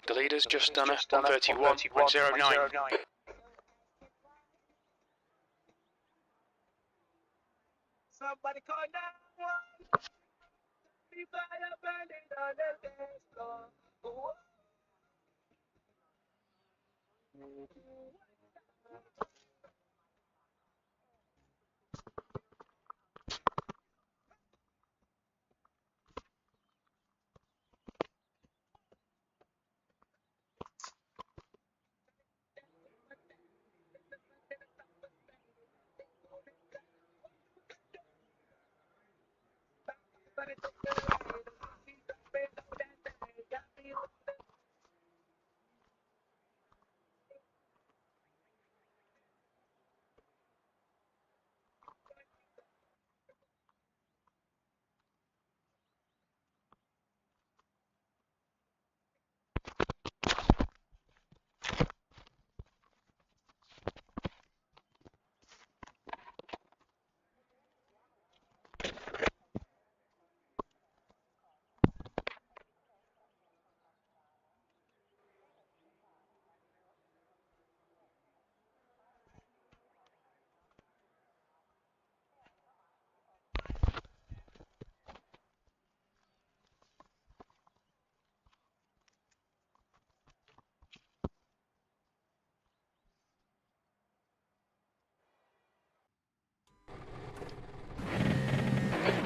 The leader's just done a 131.09. Somebody call 911. Be fire burning on the dance floor. Ooh.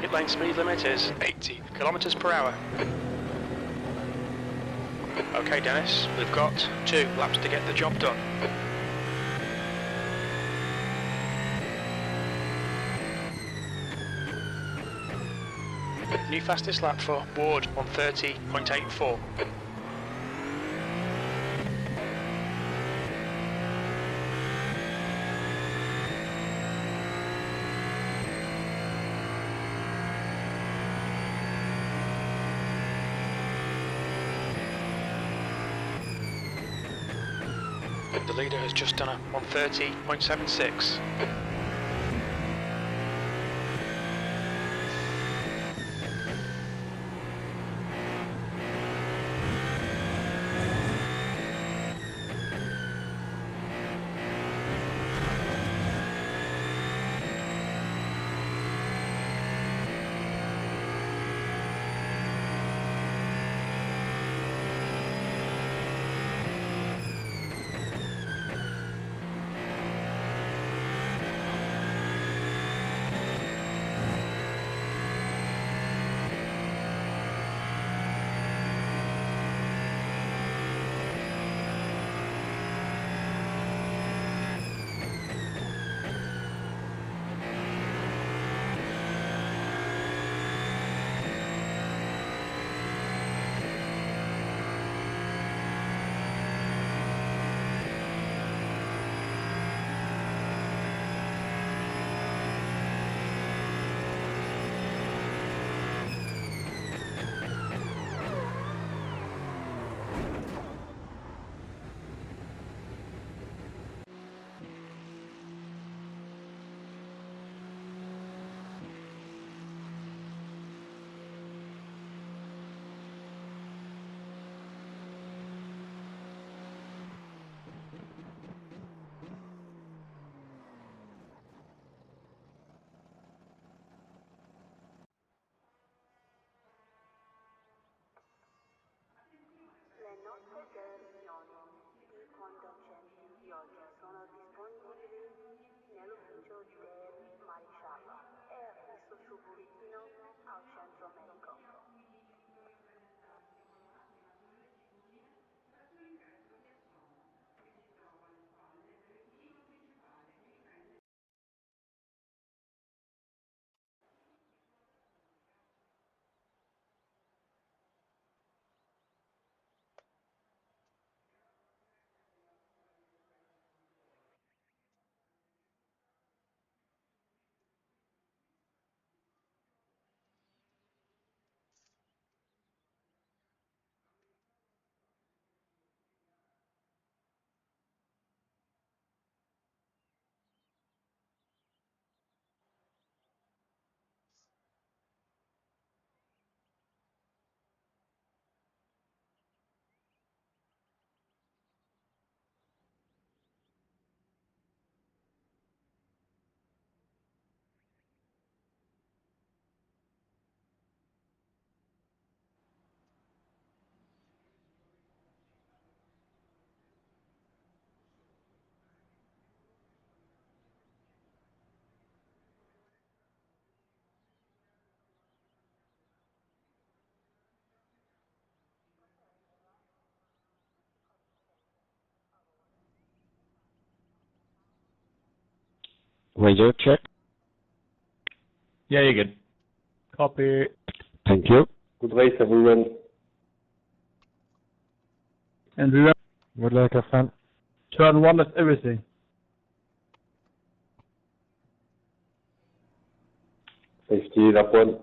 Pit lane speed limit is 80 kilometers per hour. Okay, Dennis, we've got 2 laps to get the job done. New fastest lap for Ward, 130.84. The leader has just done a 130.76. Le nostre riunioni di conducenti di oggi sono disponibili nell'ufficio del maresciallo e acquisto sul bollettino al centro medico. Radio check. Yeah, you're good. Copy. Thank you. Good race, everyone. And remember, Good luck, have fun. turn 1 is everything. Safety, lap 1.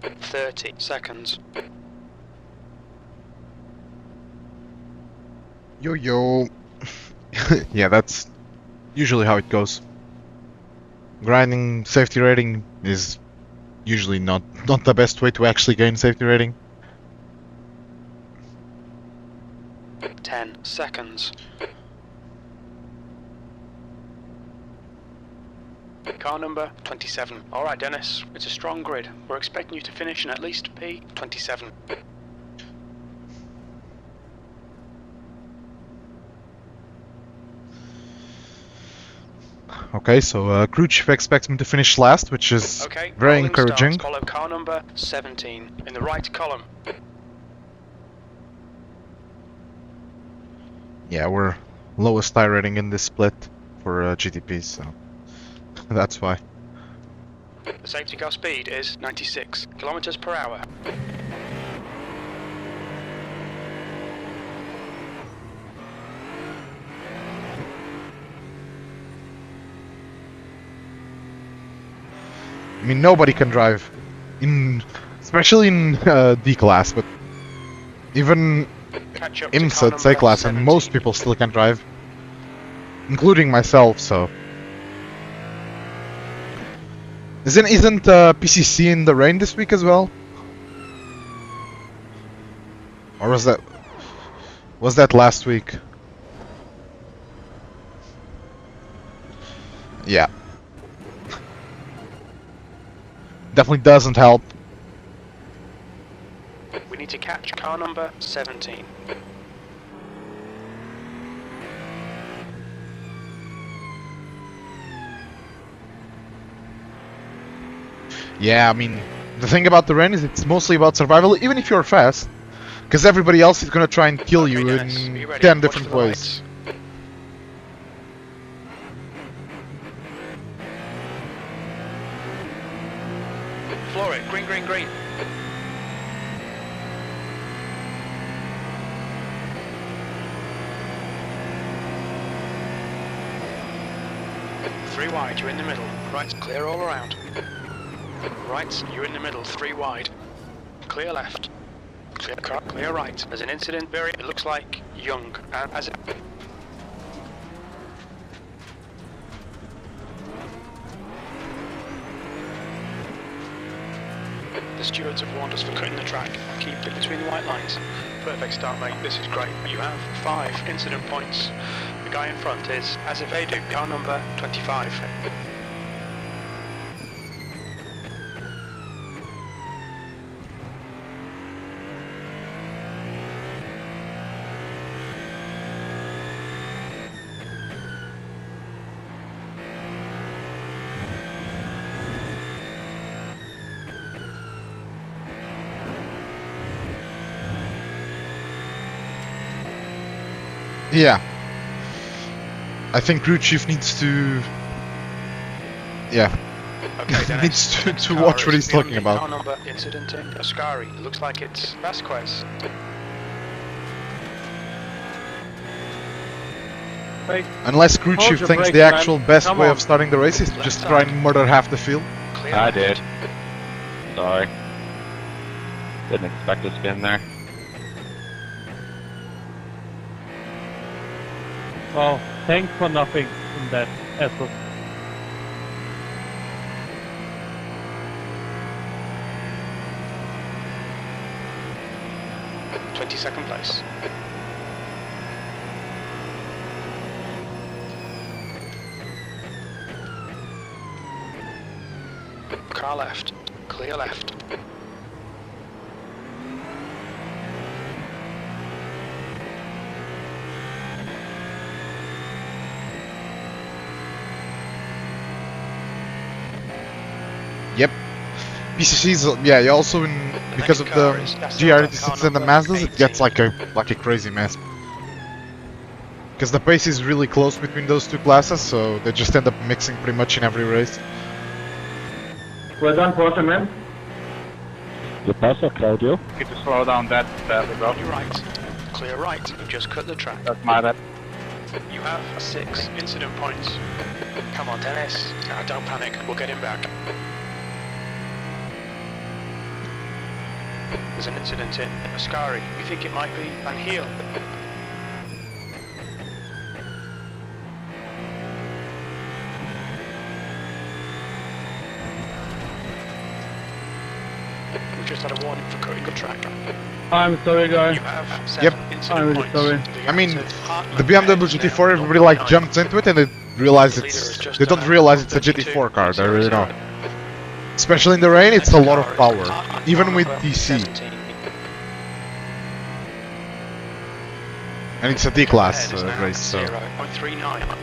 At 30 seconds. Yo. Yeah, that's usually how it goes. Grinding safety rating is usually not the best way to actually gain safety rating. 10 seconds. Car number 27. Alright Dennis, it's a strong grid. We're expecting you to finish in at least P27. Okay, so crew chief expects me to finish last, which is Okay, very rolling encouraging. starts. Follow car number 17 in the right column. Yeah, we're lowest tire rating in this split for GTP, so that's why. The safety car speed is 96 kilometers per hour. I mean, nobody can drive, especially in D class, but even Catch up in to car C class, number and most 17. people still can drive, including myself. So, isn't PCC in the rain this week as well, or was that last week? Yeah, definitely doesn't help. We need to catch car number 17. Yeah, I mean, the thing about the rain is it's mostly about survival, even if you're fast, because everybody else is gonna try and kill Okay, you Dennis, in be ready. 10 Watch different for the ways. lights. Floor it, green, green, green. Three wide, you're in the middle. Right, clear all around. Right, you're in the middle, 3 wide. Clear left. Clear car, clear right. There's an incident, it looks like young. And as it... The stewards have warned us for cutting the track. Keep it between the white lines. Perfect start, mate. This is great. You have 5 incident points. The guy in front is Azevedo, car number 25. Yeah. I think crew chief needs to... Yeah. Okay, Dennis. Needs to Next car watch what is he's talking the about. Car number incident in Ascari. It looks like it's Vasquez. Unless crew Hold chief your thinks brakes, the man. actual best Come way on. of starting the race is to Left just side. try and murder half the field. Clear I left. did. Sorry. Didn't expect to spin there. Well, thanks for nothing in that effort. At 22nd place. Car left. Clear left. PCCs, yeah, you also because of the GR86 and the Mazdas, it gets like a crazy mess. Because the pace is really close between those two classes, so they just end up mixing pretty much in every race. Well done, Porsche, man. Che passa, Claudio? Get to slow down that badly, bro. You're right. Clear right. You just cut the track. That's my bad. You have 6 incident points. Come on, Dennis. Don't panic. We'll get him back. There's an incident in Ascari. You think it might be Van Heel? We just had a warning for cutting the track. I'm sorry, guys. You have 7 incident I'm really points. sorry. I mean, the BMW GT4, everybody like jumps into it and they realize they don't realize it's a GT4 car, they really don't. Especially in the rain, it's a lot of power, even with DC. And it's a D-class race, so... 0.39.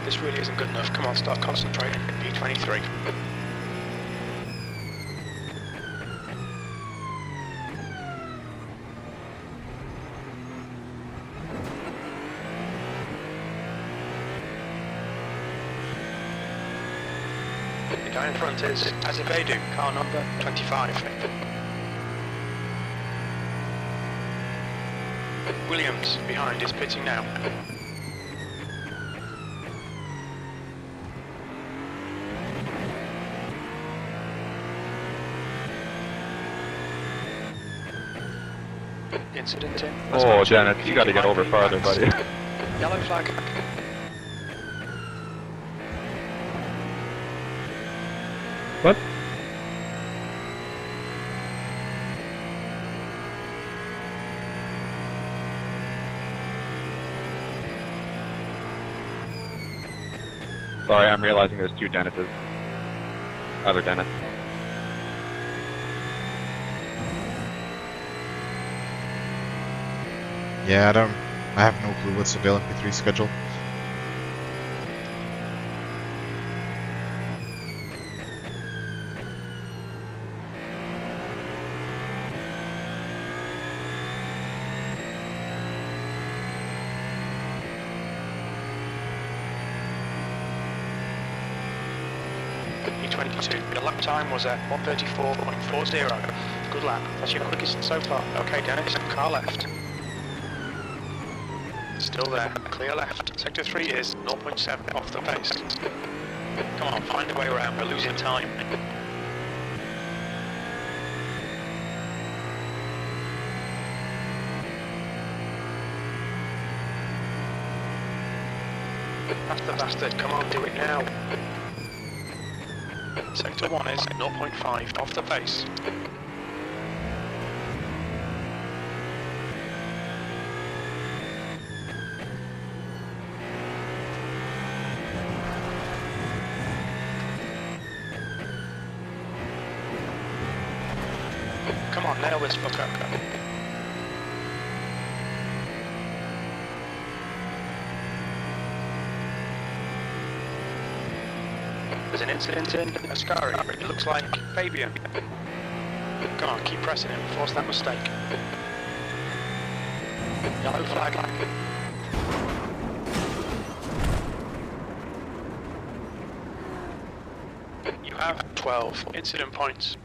This really isn't good enough. Come on, start concentrating. P23. The guy in front is Azevedo, car number 25. Williams behind is pitting now. Incident in. Oh, Janet, you gotta get over farther, buddy. Yellow flag. What? Sorry, I'm realizing there's 2 Dennises. Other Dennis. Yeah, I have no clue what's the LMP3 schedule. E22. The lap time was at 1:34.40. Good lap. That's your quickest so far. Okay, Dennis, car left. Still there. Clear left. Sector 3 is 0.7 off the pace. Come on, find a way around. We're losing time. That's the bastard. Come on, do it now. Sector 1 is 0.5 off the pace. Come on, nail this fucker. There's an incident in Ascari. It looks like Fabian. Come on, keep pressing him. Force that mistake. Yellow flag. You have 12 incident points.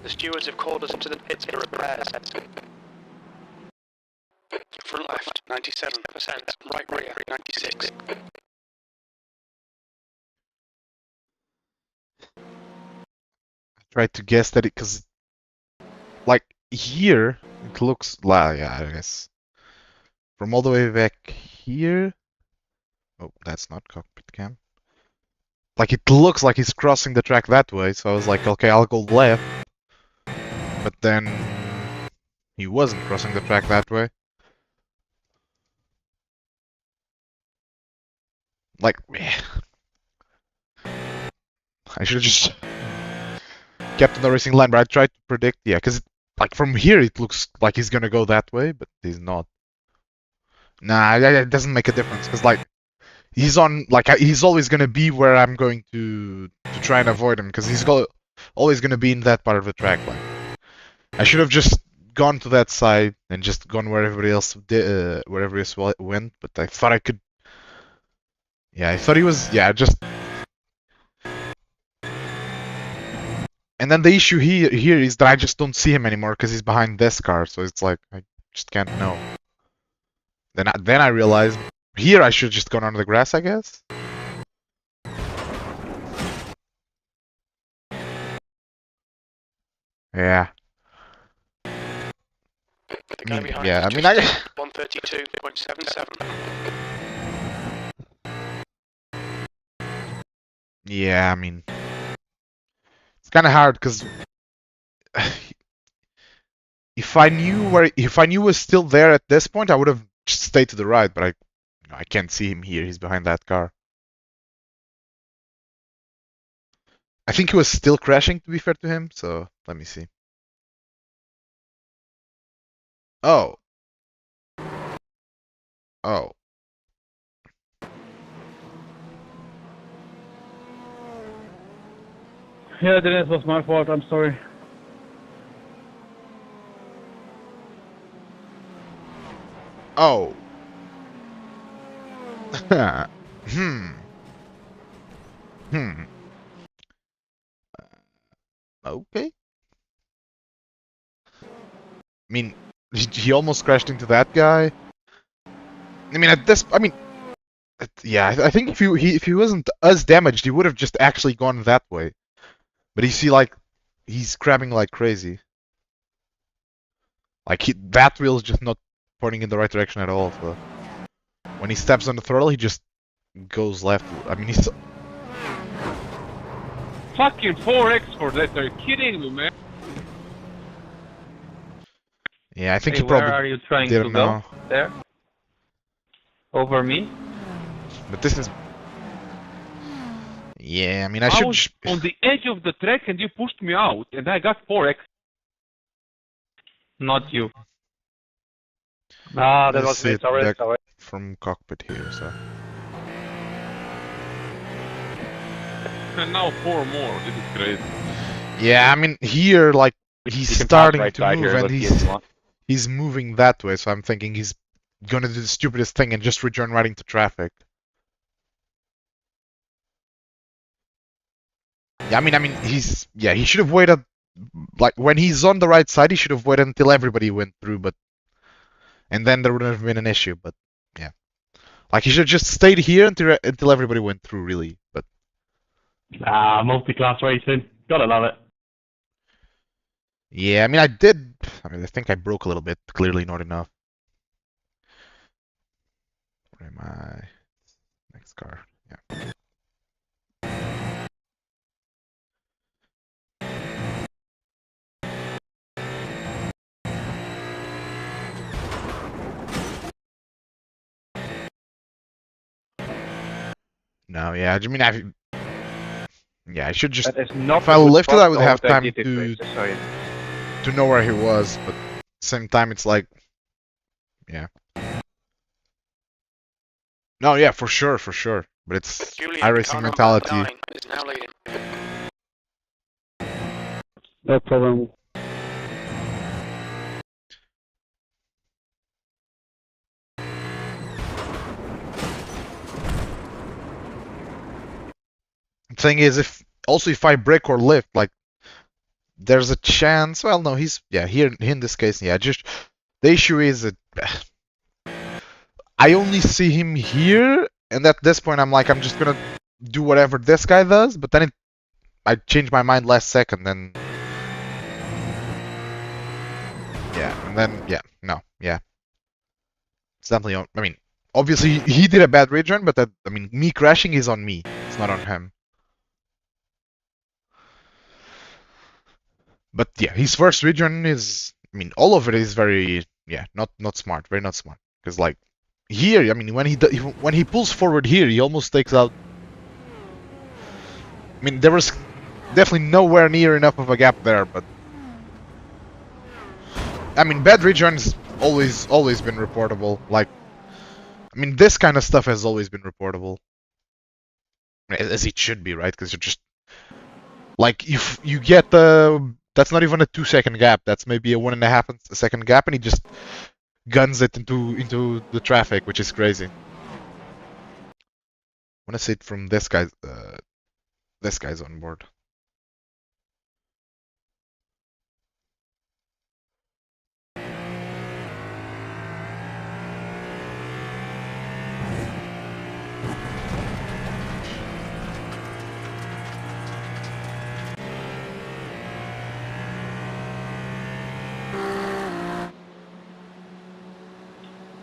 The stewards have called us into the pits for repairs. Front left, 97%. Right rear, 96. Tried to guess that because, like, here, it looks, yeah, I guess. From all the way back here... Oh, that's not cockpit cam. Like, it looks like he's crossing the track that way, so I was like, okay, I'll go left. But then... he wasn't crossing the track that way. Like, I should have just kept on the racing line, but I tried to predict, yeah, because like from here it looks like he's gonna go that way, but he's not. Nah, it doesn't make a difference, because like he's on, like, he's always gonna be where I'm going to try and avoid him, because he's always gonna be in that part of the track. Like, I should have just gone to that side and just gone where everybody else did, where everybody else went, but I thought I could. Yeah, I thought he was. Yeah, just. And then the issue here is that I just don't see him anymore because he's behind this car, so it's like I just can't know. Then I realized here I should just gone under the grass, I guess. Yeah. The guy behind yeah, is I mean, just 132.77. Yeah, I mean, it's kind of hard because if I knew he was still there at this point, I would have just stayed to the right. But I can't see him here. He's behind that car. I think he was still crashing, to be fair to him. So let me see. Oh. Oh. Yeah, Dennis, was my fault. I'm sorry. Oh. Hmm. Okay. I mean, he almost crashed into that guy. I mean, yeah, I think if he wasn't as damaged, he would have just actually gone that way. But you see, like, he's crabbing like crazy. Like, that wheel's just not pointing in the right direction at all. So when he steps on the throttle, he just goes left. I mean, he's Fucking 4x for that. Are you kidding me, man? yeah. I think Hey, he probably where are you trying to didn't go? know. There? Over me? But this is. Yeah, I mean, I I should. was on the edge of the track and you pushed me out, and I got 4x. Not you. Ah, that Let's was see me. it Sorry, back sorry. from cockpit here. So And now 4 more. This is crazy. yeah, I mean, here, like, You he's can pass starting right to side move, here, and let's see if you want. he's moving that way. So I'm thinking he's gonna do the stupidest thing and just return right into traffic. Yeah, I mean, he should have waited. Like, when he's on the right side, he should have waited until everybody went through, and then there wouldn't have been an issue. But yeah, like, he should have just stayed here until everybody went through, really. But Ah, multi-class racing. Gotta love it. yeah, I mean, I think I broke a little bit. Clearly not enough. Where am I? Next car. Yeah. No, yeah, I mean, I should just. That is not If I a good lifted, spot, I would so have I time did it to first, sorry. know where he was, but at the same time, it's like, yeah. No, yeah, for sure. But it's Julian, iRacing car number mentality. 9 is now leading. No problem. Thing is, if I brake or lift, like, there's a chance. Well, no, here in this case, yeah. Just the issue is that I only see him here, and at this point, I'm like, I'm just gonna do whatever this guy does. But then I changed my mind last second, and yeah, and then yeah. It's definitely on. I mean, obviously he did a bad rage run, but me crashing is on me. It's not on him. But yeah, his first rage run is. I mean, all of it is very not smart, very not smart. Because, like, here, I mean, when he pulls forward here, he almost takes out. I mean, there was definitely nowhere near enough of a gap there, but I mean, bad rage runs always been reportable. Like, I mean, this kind of stuff has always been reportable. as it should be, right? Because you're just like you get the that's not even a 2 second gap. That's maybe a 1.5 second gap, and he just guns it into the traffic, which is crazy. I want to see it from this guy's on board.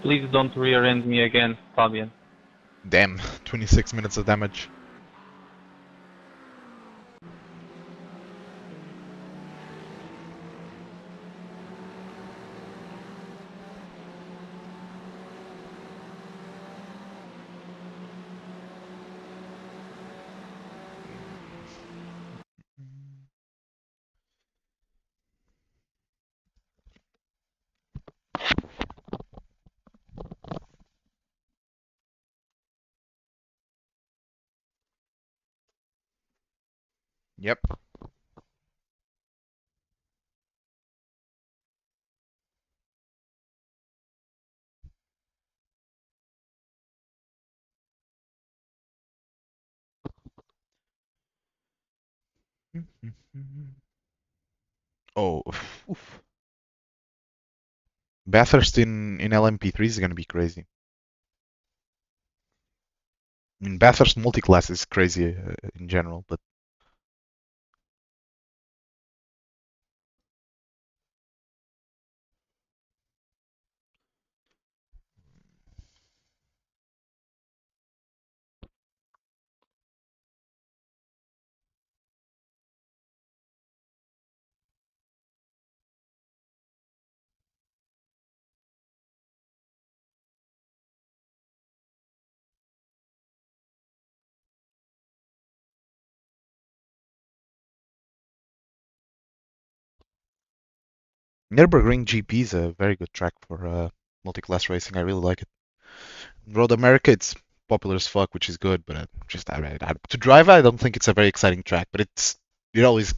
Please don't rear-end me again, Fabian. Damn, 26 minutes of damage. Yep. Oh, oof. Bathurst in LMP3 is gonna be crazy. I mean, Bathurst multi-class is crazy in general, but Nürburgring GP is a very good track for multi-class racing. I really like it. Road America, it's popular as fuck, which is good, but to drive, I don't think it's a very exciting track. But it always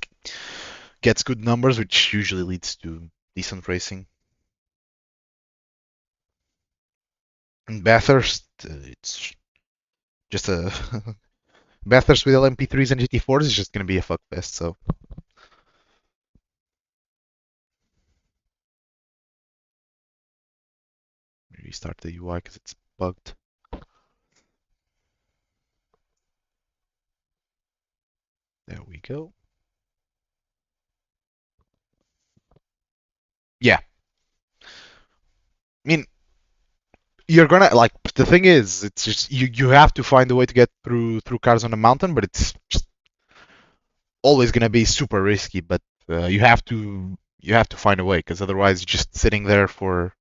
gets good numbers, which usually leads to decent racing. In Bathurst, it's just a Bathurst with LMP3s and GT4s is just gonna be a fuck fest. So restart the UI because it's bugged. There we go. Yeah, I mean, you're gonna like the thing is, it's just you have to find a way to get through cars on a mountain, but it's just always gonna be super risky. But you have to find a way because otherwise you're just sitting there for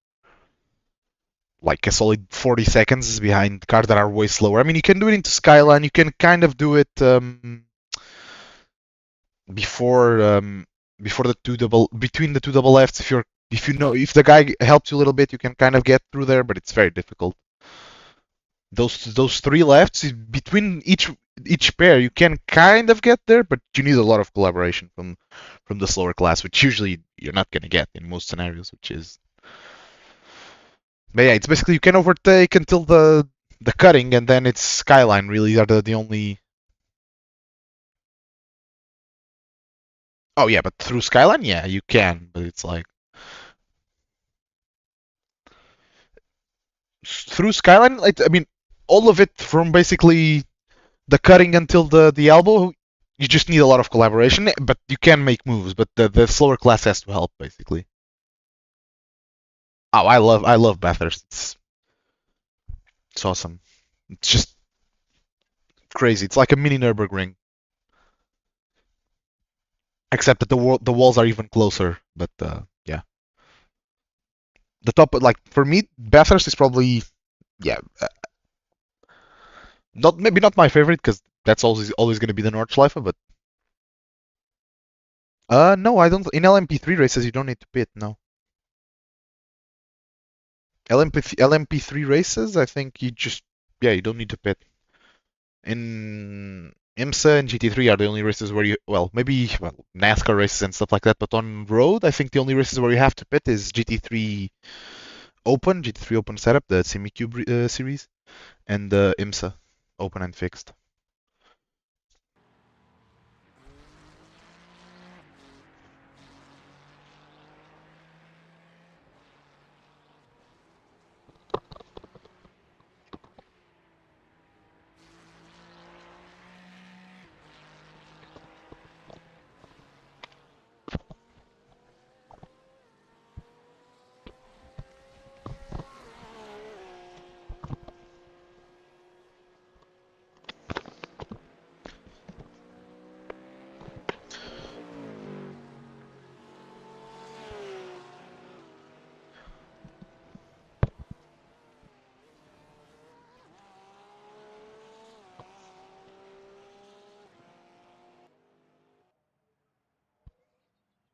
like a solid 40 seconds behind cars that are way slower. I mean, you can do it into Skyline. You can kind of do it before before the two double between the two double lefts. If you know if the guy helps you a little bit, you can kind of get through there, but it's very difficult. Those three lefts between each pair, you can kind of get there, but you need a lot of collaboration from the slower class, which usually you're not gonna get in most scenarios, which is. But yeah, it's basically you can overtake until the cutting, and then it's Skyline really are the only. Oh yeah, but through Skyline, yeah, you can, but it's like through Skyline, like I mean, all of it from basically the cutting until the elbow, you just need a lot of collaboration, but you can make moves, but the slower class has to help basically. Oh, I love Bathurst. It's awesome. It's just crazy. It's like a mini Nürburgring, except that the walls are even closer. But yeah, the top like for me, Bathurst is probably yeah, not maybe not my favorite because that's always going to be the Nordschleife, but no, I don't. In LMP3 races, you don't need to pit. No, LMP3 races, I think you just yeah, you don't need to pit. in IMSA and GT3 are the only races where you, well, maybe NASCAR races and stuff like that, but on road, I think the only races where you have to pit is GT3 Open setup, the semi-cube series, and IMSA Open and fixed.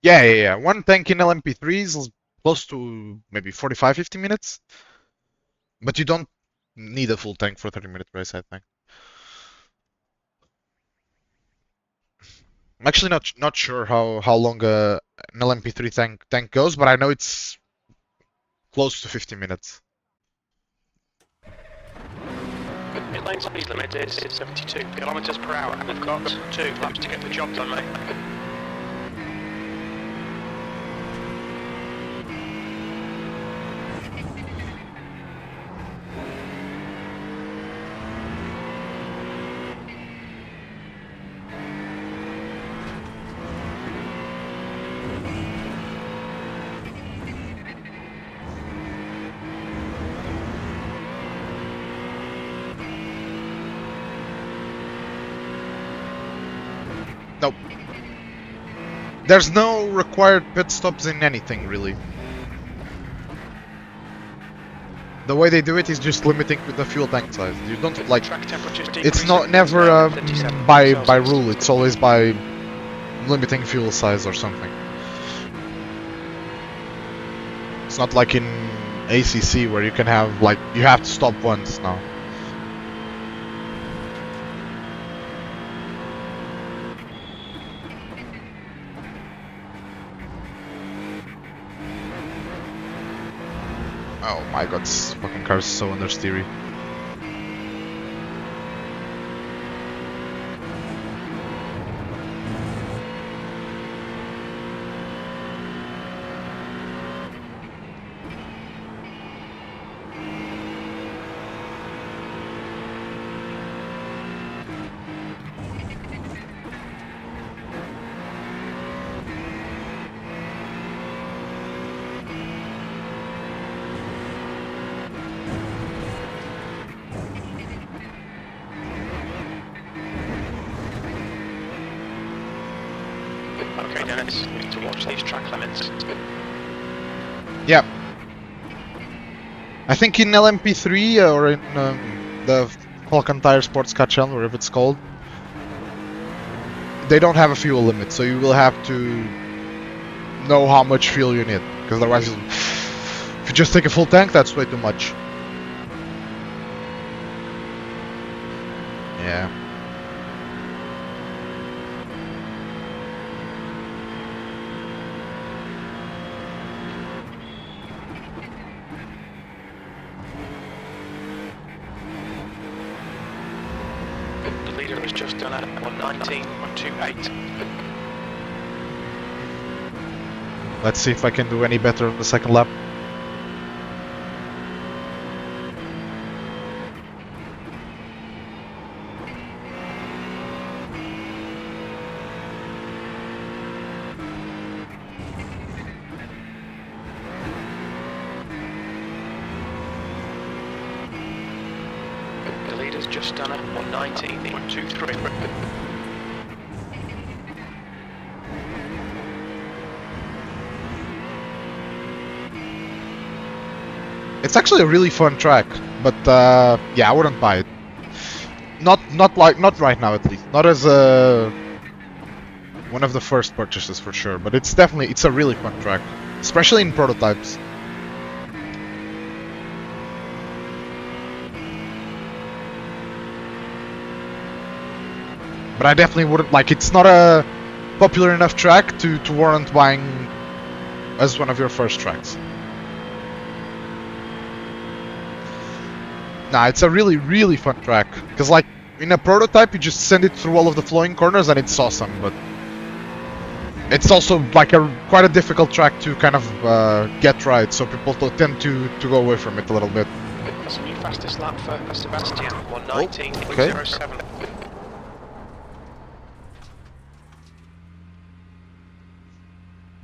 Yeah. One tank in LMP3 is close to maybe 45, 50 minutes. But you don't need a full tank for a 30-minute race, I think. I'm actually not sure how long an LMP3 tank goes, but I know it's close to 50 minutes. Pit lane speed limit is 72 kilometers per hour. We've got 2 laps to get the job done, mate. Nope. There's no required pit stops in anything, really. The way they do it is just limiting the fuel tank size. You don't like. It's not never by rule. It's always by limiting fuel size or something. It's not like in ACC where you can have like you have to stop once now. Oh my god, this fucking car is so understeery. Okay, Dennis, we need to watch these track limits. Yeah. I think in LMP3 or in the Falcon Tire Sports Car Channel, whatever it's called, they don't have a fuel limit, so you will have to know how much fuel you need, because otherwise, if you just take a full tank, that's way too much. Yeah. The leader has just done at 119, 128. Let's see if I can do any better on the second lap. The leader's just done at 119, 123. It's actually a really fun track, but yeah, I wouldn't buy it. Not right now, at least. Not as one of the first purchases for sure, but it's a really fun track, especially in prototypes. But I definitely wouldn't, like, it's not a popular enough track to warrant buying as one of your first tracks. Nah, it's a really, really fun track. Because, like, in a prototype, you just send it through all of the flowing corners and it's awesome, but it's also, like, quite a difficult track to kind of get right, so people tend to go away from it a little bit. That's a new fastest lap for Sebastian, 1:19.07. Okay.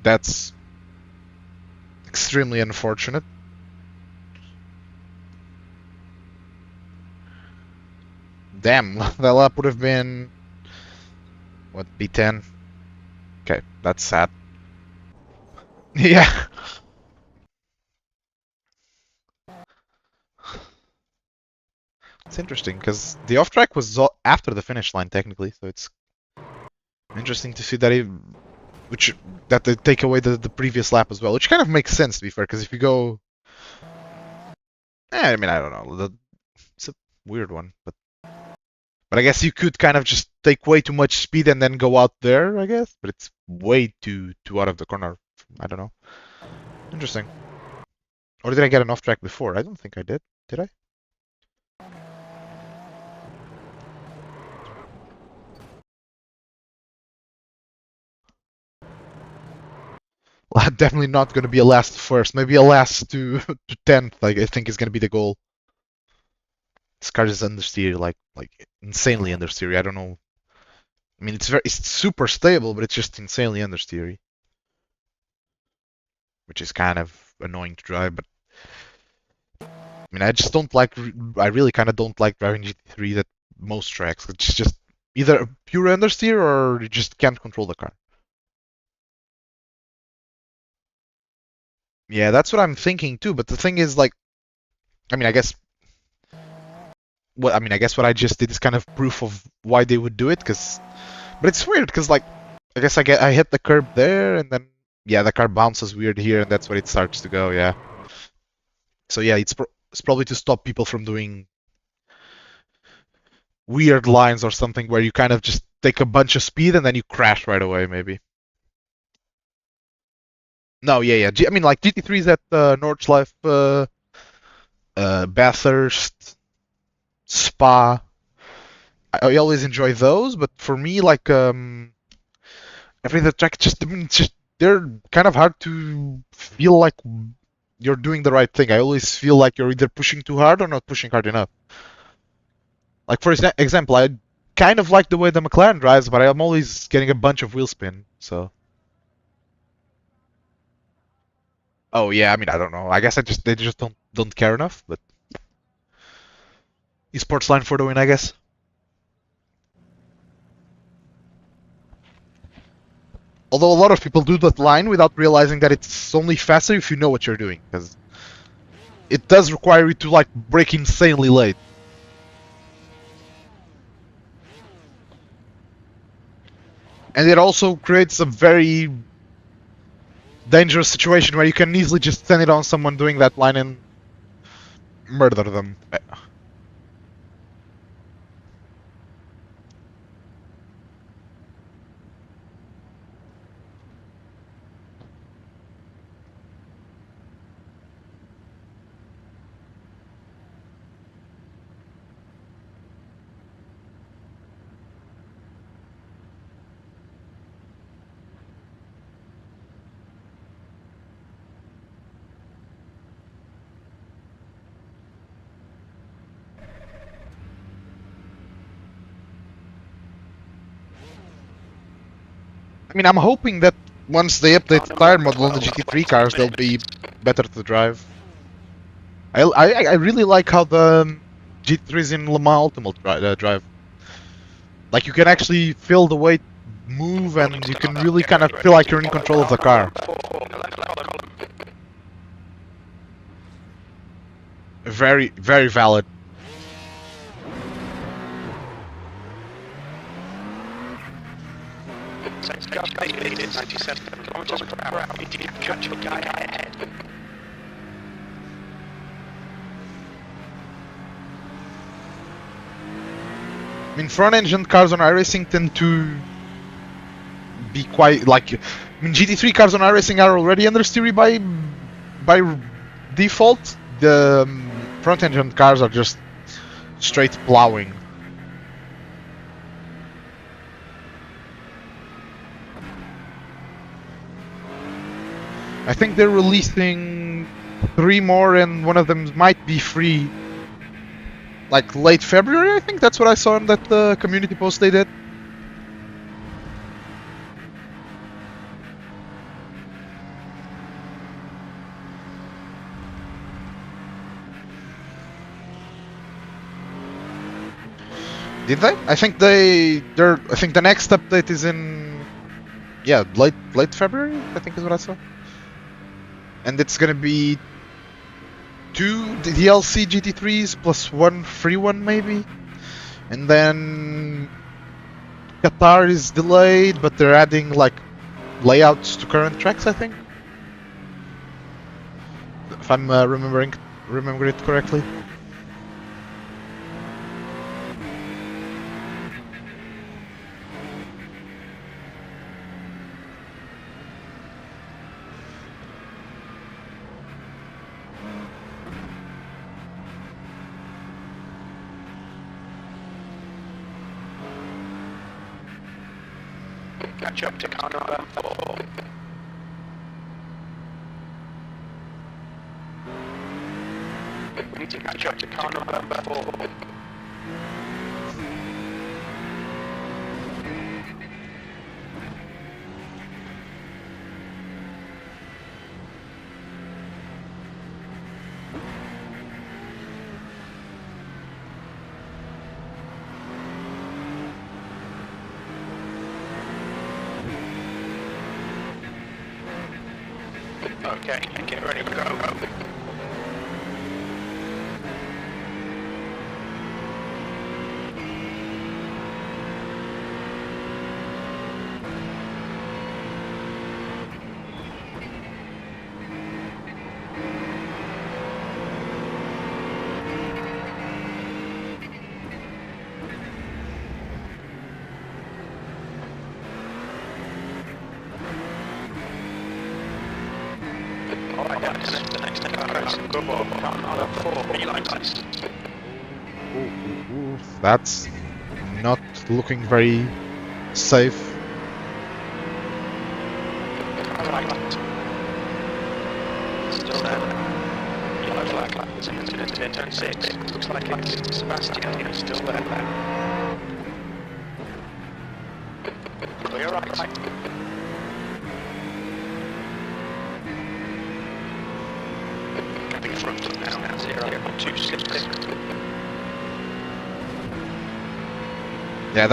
That's extremely unfortunate. Damn, that lap would have been... what, B10? Okay, that's sad. Yeah. It's interesting, because the off-track was after the finish line, technically, so it's interesting to see that that they take away the previous lap as well, which kind of makes sense, to be fair, because if you go... I mean, I don't know. It's a weird one, but I guess you could kind of just take way too much speed and then go out there, I guess, but it's way too out of the corner. I don't know. Interesting. Or did I get an off-track before? I don't think I did. Did I? Well, definitely not going to be a last to first. Maybe a last to 10th. Like, I think is going to be the goal. This car is understeer, like insanely understeer. I don't know. I mean, it's super stable, but it's just insanely understeer, which is kind of annoying to drive. But I mean, I just don't like. I really kind of don't like driving GT3 at most tracks. It's just either pure understeer or you just can't control the car. Yeah, that's what I'm thinking too. But the thing is, like, I mean, I guess what I just did is kind of proof of why they would do it. But it's weird because, like, I guess I hit the curb there, and then yeah, the car bounces weird here, and that's when it starts to go. Yeah. So yeah, it's probably to stop people from doing weird lines or something where you kind of just take a bunch of speed and then you crash right away, maybe. No, yeah. I mean, like GT3s at Nordschleife, Bathurst, Spa. I always enjoy those, but for me, like every other track, I mean, it's just they're kind of hard to feel like you're doing the right thing. I always feel like you're either pushing too hard or not pushing hard enough. Like for example, I kind of like the way the McLaren drives, but I'm always getting a bunch of wheel spin. So. Oh yeah, I mean I don't know. I guess they just don't care enough. But esports line for the win, I guess. Although a lot of people do that line without realizing that it's only faster if you know what you're doing, because it does require you to like brake insanely late. And it also creates a very dangerous situation where you can easily just send it on someone doing that line and murder them. I mean, I'm hoping that once they update the tire model on the GT3 cars, they'll be better to drive. I really like how the GT3s in Le Mans Ultimate drive. Like, you can actually feel the weight move, and you can really kind of feel like you're in control of the car. Very, very valid. mean, front-engine cars on iRacing tend to be quite like. I mean, GT3 cars on iRacing are already understeery by default. The front-engine cars are just straight plowing. I think they're releasing 3 more, and one of them might be free. Like late February, I think that's what I saw in that community post they did. Did they? I think they're. I think the next update is in. Yeah, late February. I think is what I saw. And it's gonna be 2 DLC GT3s plus 1 free one maybe, and then Qatar is delayed, but they're adding like layouts to current tracks. I think, if I'm remembering it correctly. Catch up to car number 4. We need to catch up to car number 4. Okay, get ready to go. The next car is go for car number 4. Beeline license. That's not looking very safe. Still there. Yellow flag. It's an incident in turn 6. Looks like it's Sebastian is still there. Clear right. Coming front now, 0.266. Yeah,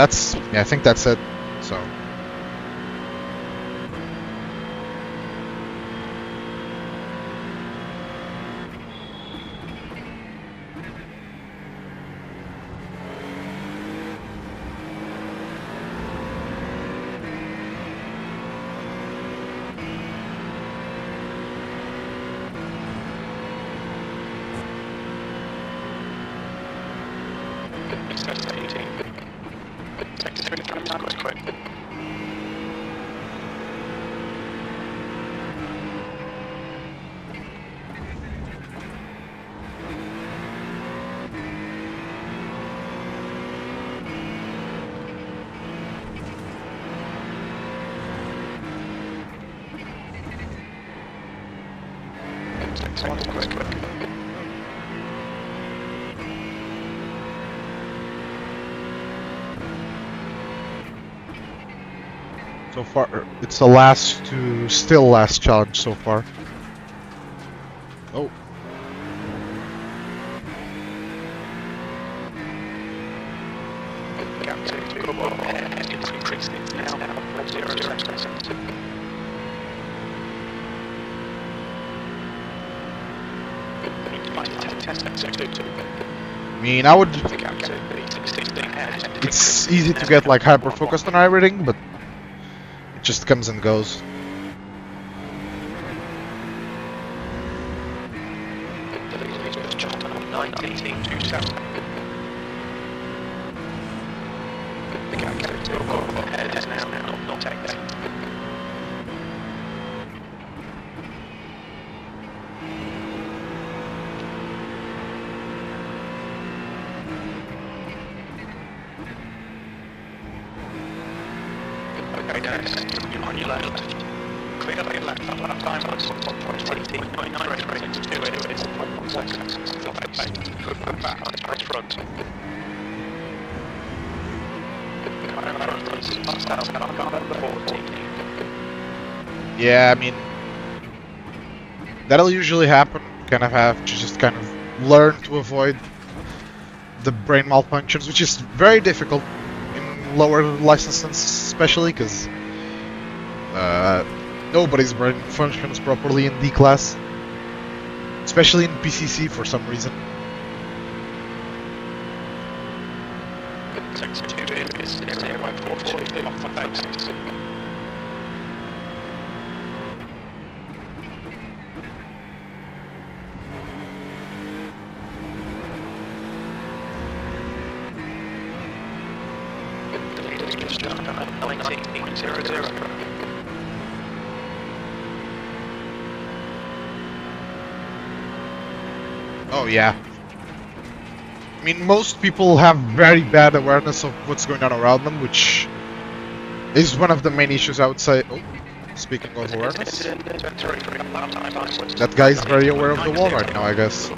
I think that's it. So. So far, it's the still last challenge so far. Oh. I mean, I would. It's easy to get like hyper focused on iRacing, but it just comes and goes. Dennis. On your left. Clear lane left. Time 18.9 rate. 2 seconds. Good back on right front. Yeah, I mean, that'll usually happen. Kind of have to just kind of learn to avoid the brain malfunctions, which is very difficult in lower licenses, especially because nobody's brain functions properly in D class, especially in PCC for some reason. Oh yeah. I mean, most people have very bad awareness of what's going on around them, which is one of the main issues I would say. Oh, speaking of awareness, that guy is very aware of the wall right now, I guess.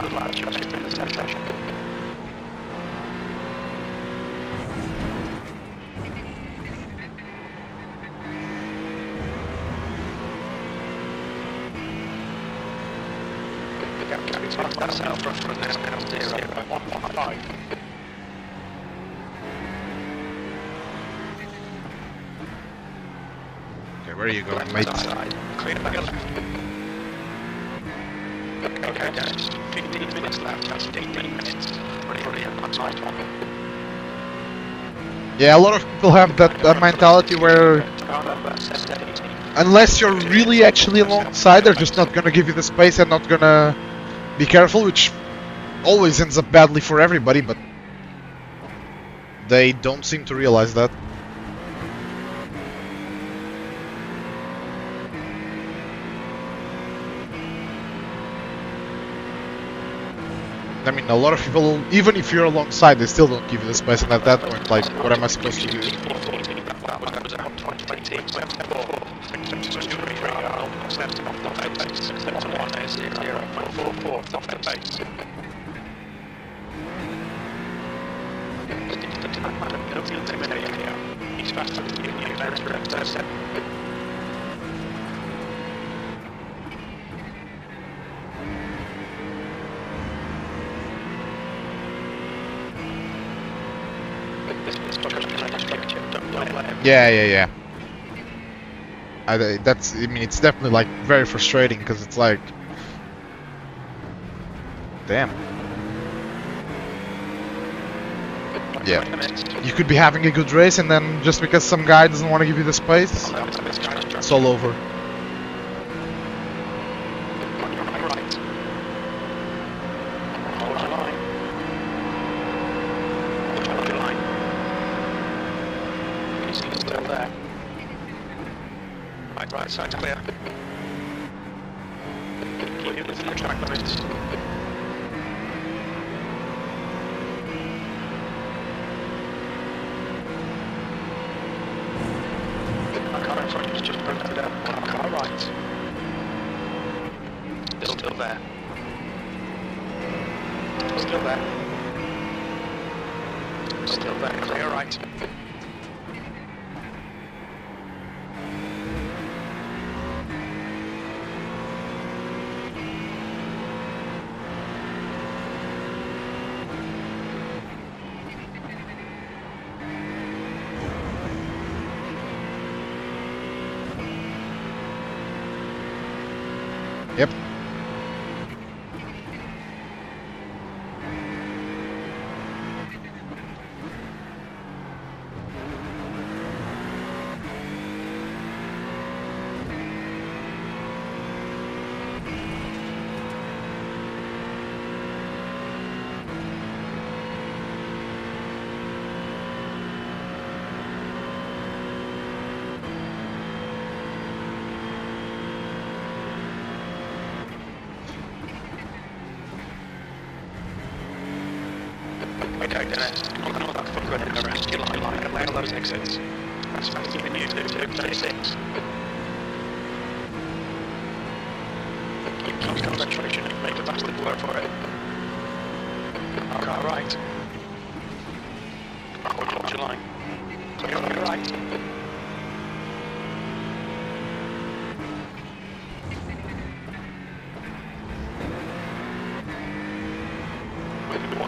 Okay, where are you going, mate? Okay, Dennis. 15 minutes left. That's 18 minutes. Brilliant. That's nice one. Yeah, a lot of people have that mentality where unless you're really actually alongside, they're just not gonna give you the space and not gonna be careful, which always ends up badly for everybody, but they don't seem to realize that. I mean, a lot of people, even if you're alongside, they still don't give you the space, and at that point, like, what am I supposed to do? He's faster than you. Yeah. I mean, it's definitely, like, very frustrating, because it's like... Damn. Yeah. You could be having a good race, and then just because some guy doesn't want to give you the space, it's all over. Right side's clear. Keep it within the track limits. Our car in front is just broken down. Our car right. Still there. Still there. Still there. Clear right. Yep. Okay, Dennis. I'm going to fuck with the rest of your line and lay all those exits. That's fast. You can use it too. 26. Keep concentration and make the bastard work for it. Car right. Watch your line. Clear right.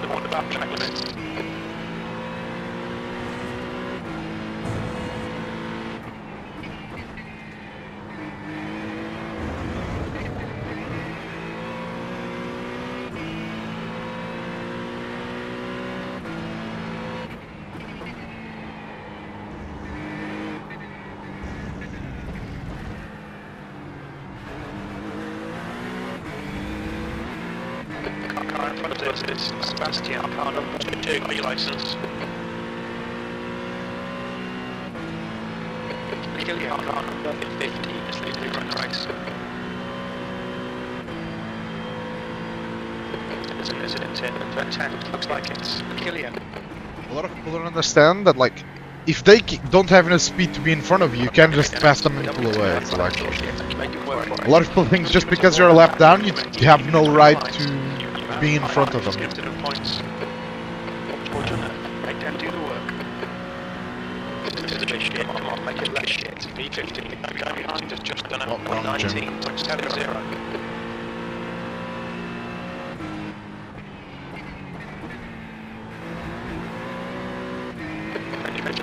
What about track limits? Car in front of this is Sebastian. Car number 2. Are you licensed? Legally, car number 15 is legally run the race. There's an incident in 10. Looks like it's legally. A lot of people don't understand that, like, if they don't have enough speed to be in front of you, you can't just pass them and pull away. It's like, a lot of people think just because you're a lap down, you have no right to be in front of them. Make them do the work. Come on, make it less shit. V15. The guy behind has just done a 19.70.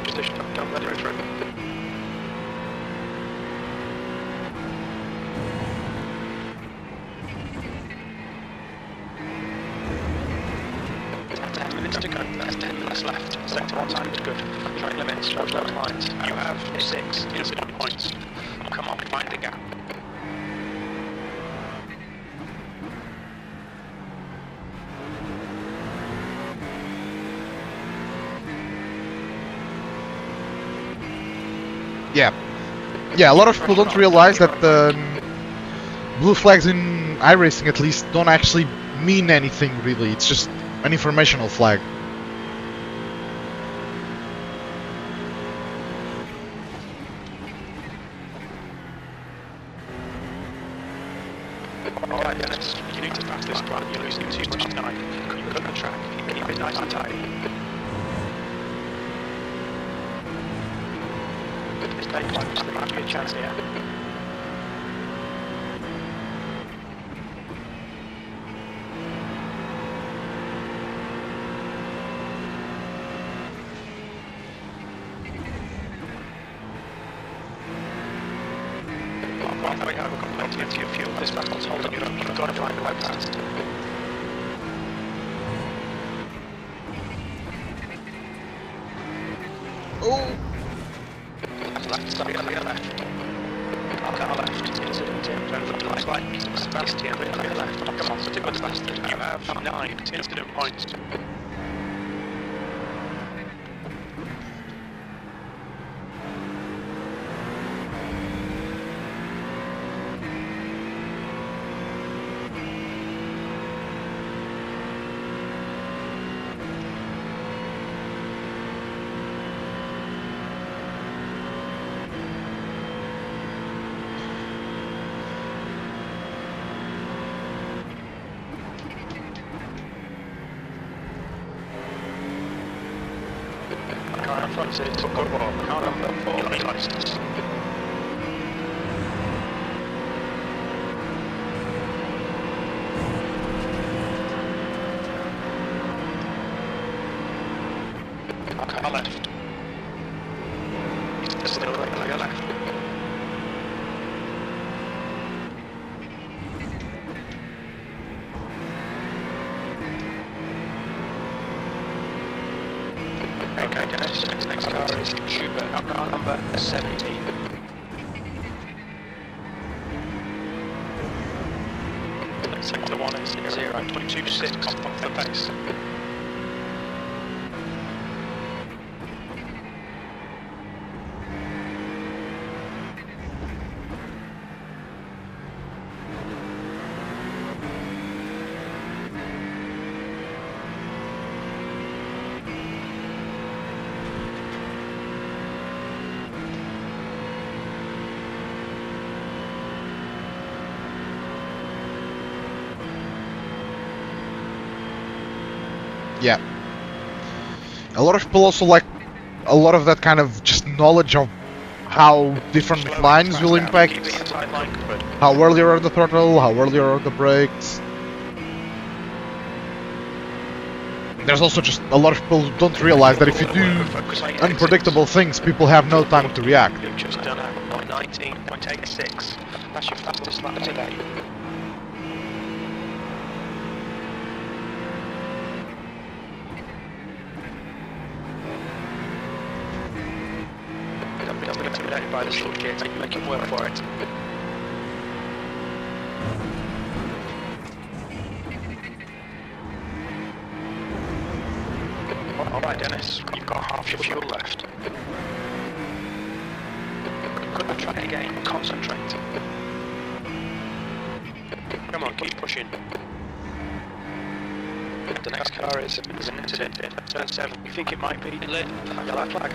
Position, don't let it through. That's 10 minutes to go. That's 10 minutes left. Sector 1 time is good. Track limits, watch those lines. You have 6 incident points. Come on, find the gap. Yeah, a lot of people don't realize that the blue flags in iRacing, at least, don't actually mean anything really. It's just an informational flag. Alright, Dennis, you need to pass this run. You're losing too much time. You cut the track. Keep it nice and tight. Stay close. There might be a chance here. We have plenty of fuel. This vessel's holding you up. You've got to find a way past. Oh! Left, sorry, clear left. Car left. Incident in. Don't look like Sebastian. Clear left. Come on, such a good bastard. You have 9 incident points. Car in front says took over. Car number 4, your license. Car left. He's still clear left. Okay, Dennis, next car is Schubert, car number 17. Sector 1 is 0.26 off the pace. Yeah. A lot of people also like a lot of that kind of just knowledge of how different Slowing lines fast will down. impact, Keep the inside line covered. how early you're on the throttle, how early you're on the brakes. There's also just a lot of people who don't realize that if you do Focus on your unpredictable exits. things, people have no time to react. You've just done a 19.86. That's your fastest lap today. Don't be intimidated by this little kid. Make him work for it. Alright, Dennis. You've got half your fuel left. Good, try again. Concentrate. Come on, keep pushing. The next car is an incident in turn 7. You think it might be lit? Yellow flag.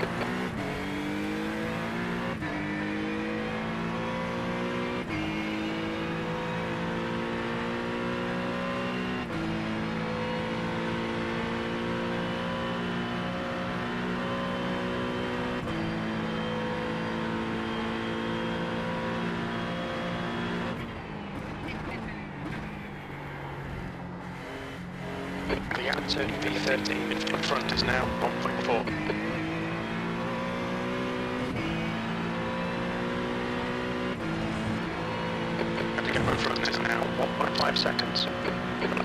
The answer V13 in front is now 1.4. And the gap in front is now 1.5 seconds.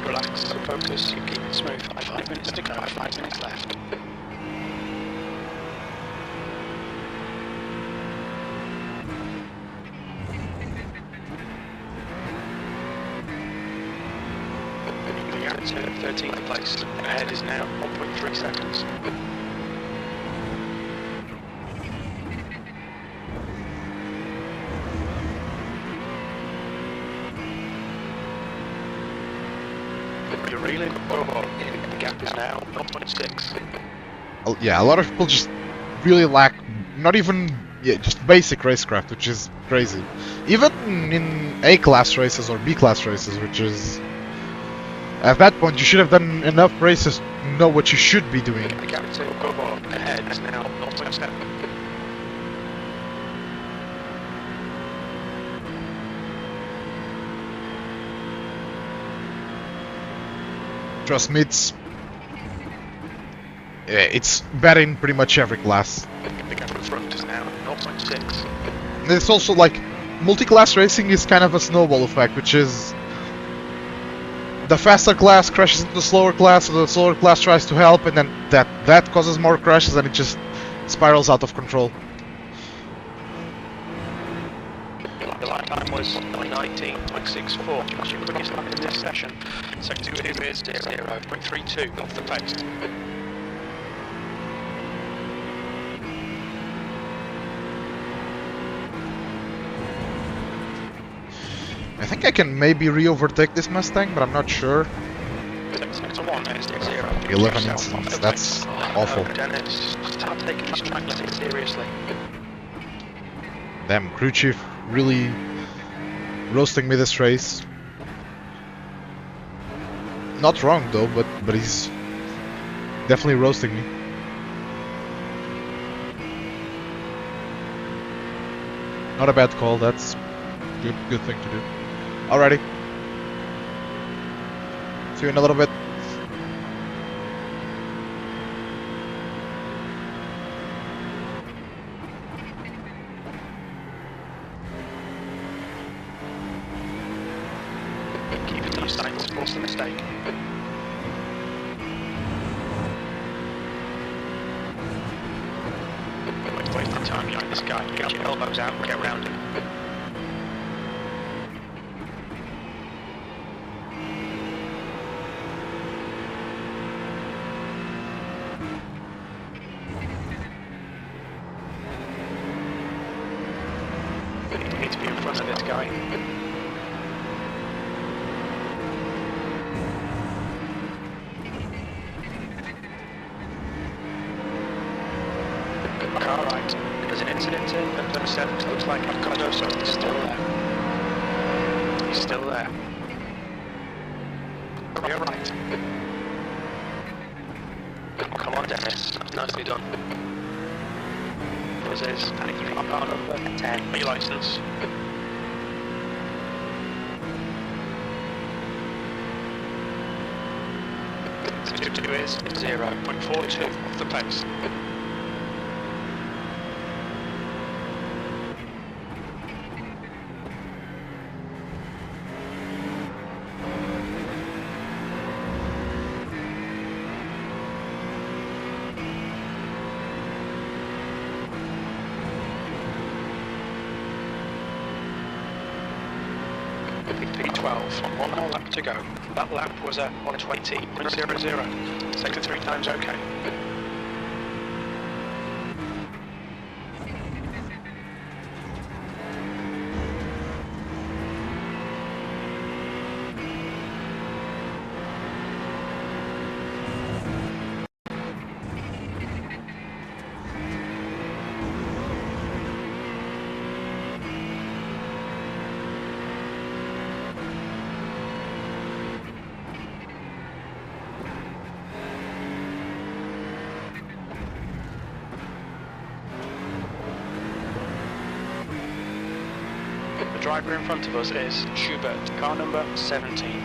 Relax, focus, keep it smooth. 5 minutes to go, 5 minutes left. The answer 13th place. Ahead is now 1.3 seconds. You're reeling. The gap is now 0.6. Yeah, a lot of people just really lack, not even, just basic racecraft, which is crazy. Even in A-class races or B-class races, which is... At that point, you should have done enough races to know what you should be doing. The gap to ahead is now 0.7. Trust me, it's bad in pretty much every class. The gap in front is now 0.6. And it's also like, multi-class racing is kind of a snowball effect, which is... The faster class crashes into the slower class, so the slower class tries to help, and then that causes more crashes, and it just spirals out of control. The lap time was 19.64, which was your quickest lap in this session. Second to it is 0.32 off the pace. I think I can maybe re-overtake this Mustang, but I'm not sure. Sector 1 is 0. 11 incidents, that's awful. Dennis, start taking this track lesson seriously. Damn, crew chief really roasting me this race. Not wrong though, but he's definitely roasting me. Not a bad call, that's good thing to do. Alrighty. See you in a little bit. Keep it to your sights, force the mistake. Wait for time behind this guy. Get your elbows out and get around him. You need to be in front of this guy. Car right. There's an incident in at turn 7. Looks like Cardoso is still there. He's still there. Clear right. Come on, Dennis. Nicely done. This is car number 10. Your license. Two is 0.42 off the pace. P12, one more lap to go. That lap was at 120.00. Sector 3 times okay. The driver in front of us is Schubert, car number 17.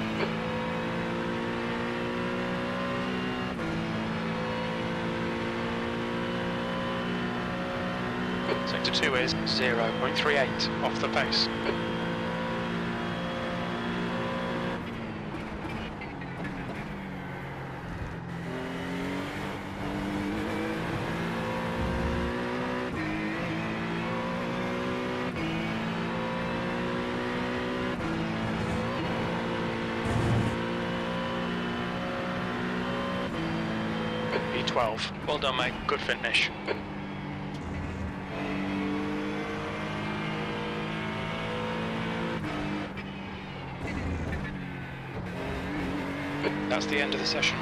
Sector 2 is 0.38 off the pace. P12. Well done, mate. Good finish. That's the end of the session.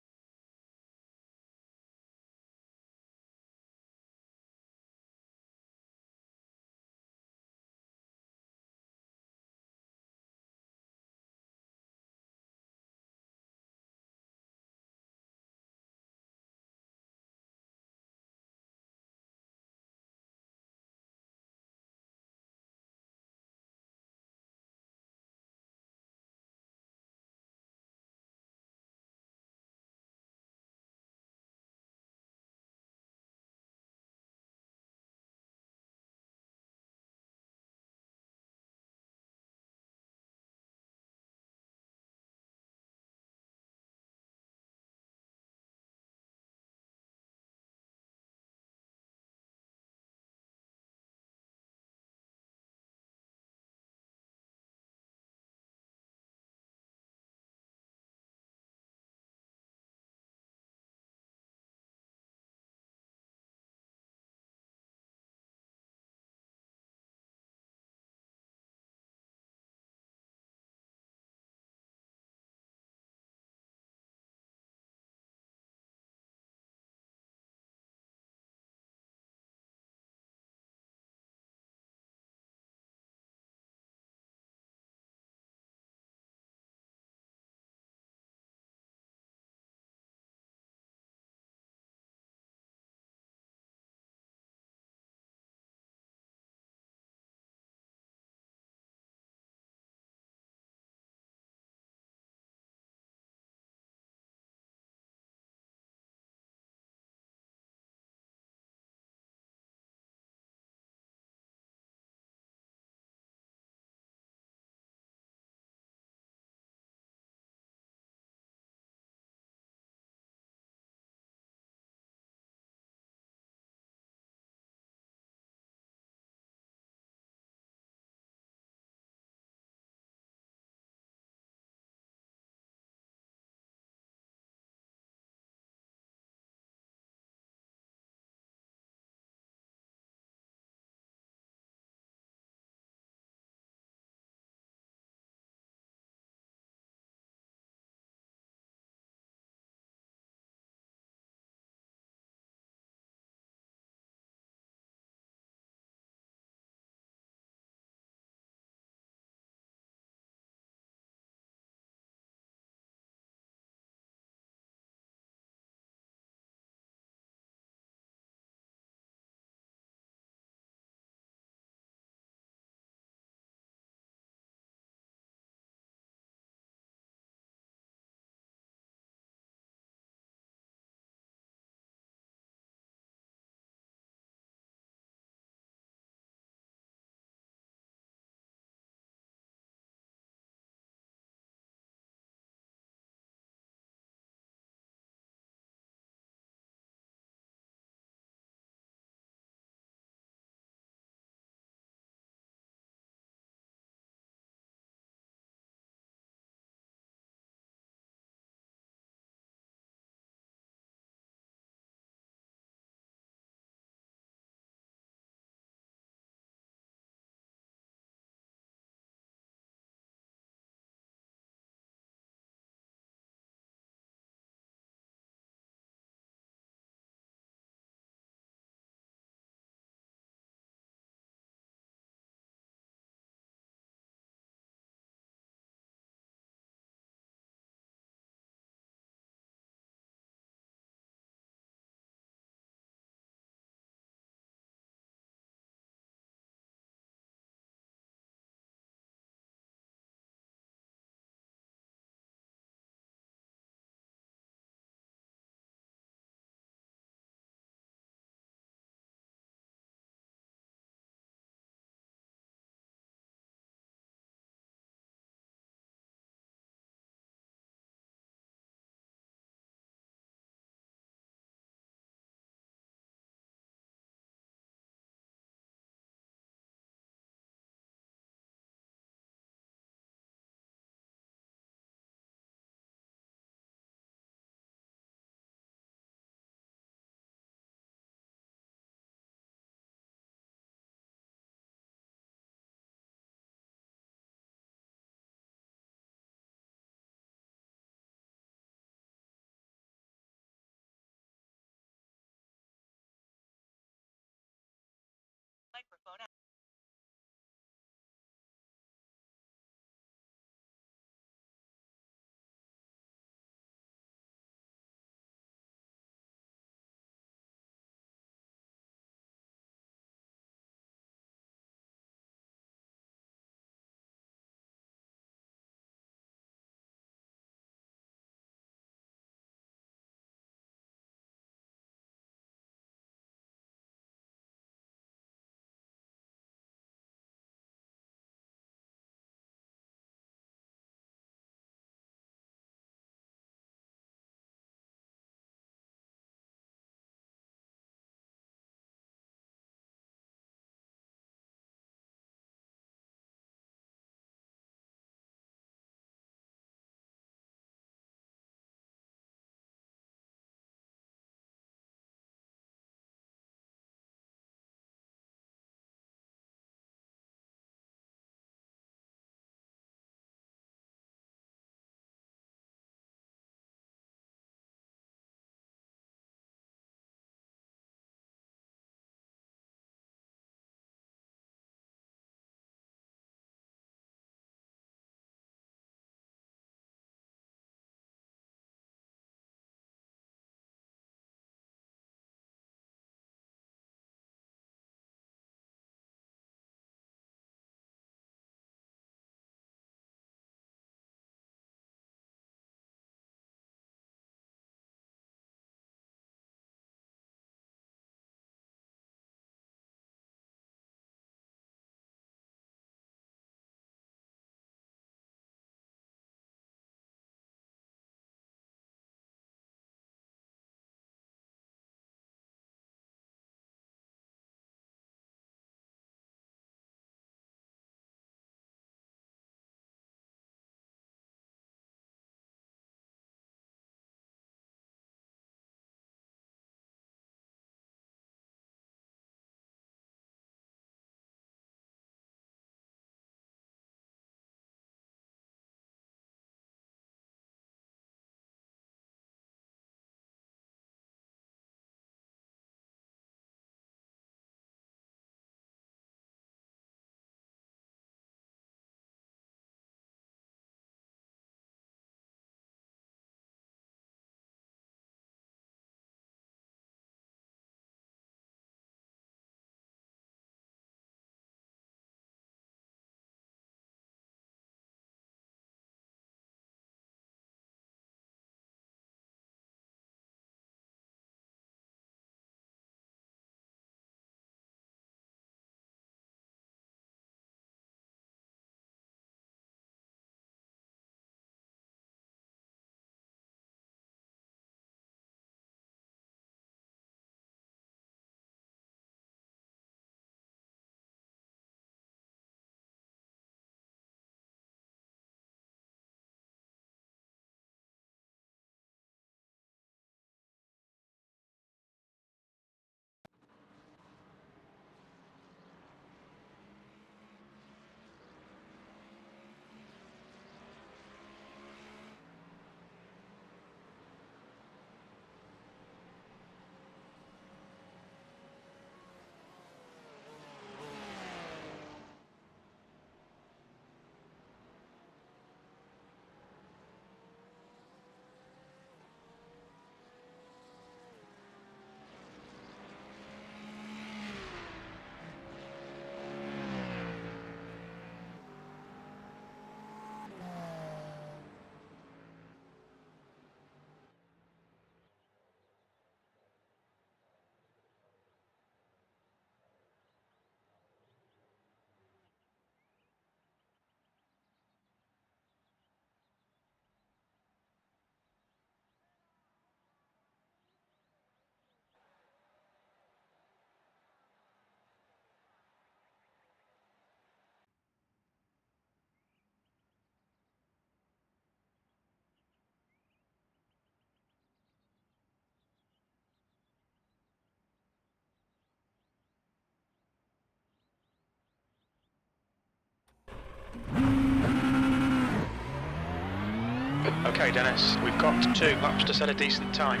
Okay, Dennis, we've got 2 laps to set a decent time.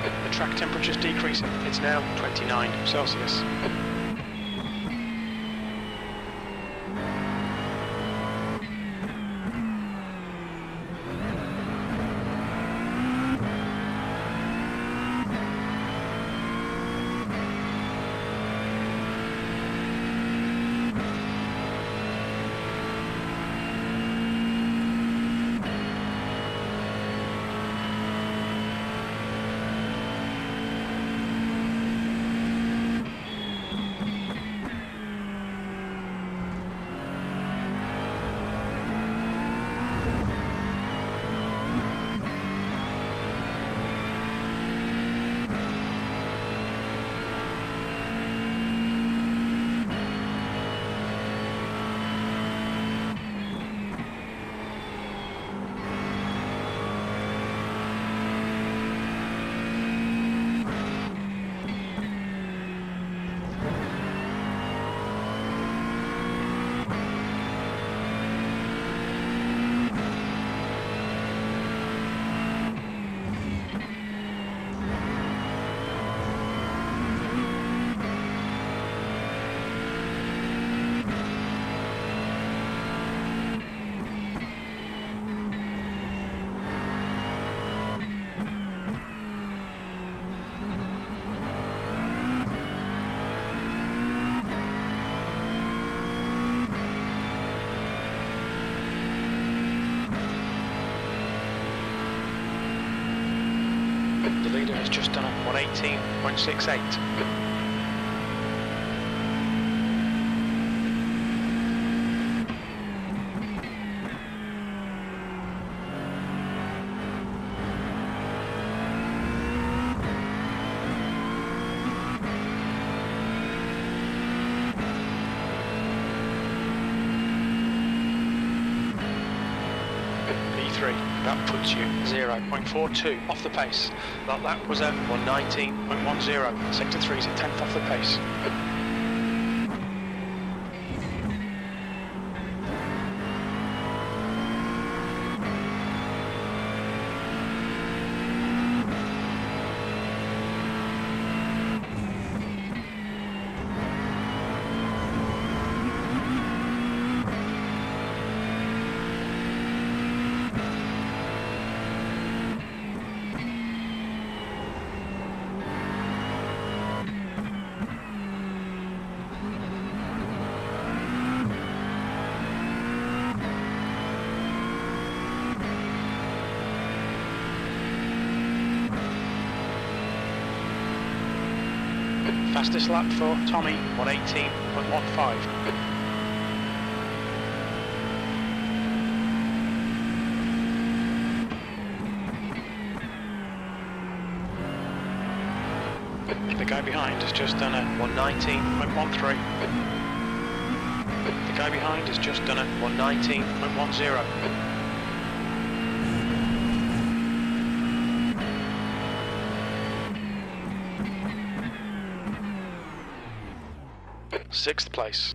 The track temperature's decreasing. It's now 29 Celsius. The leader has just done a 118.68. That puts you 0.42 off the pace. That was a 119.10. Sector 3 is a tenth off the pace. Fastest lap for Tommy, 118.15. The guy behind has just done a 119.13. The guy behind has just done a 119.10. Sixth place.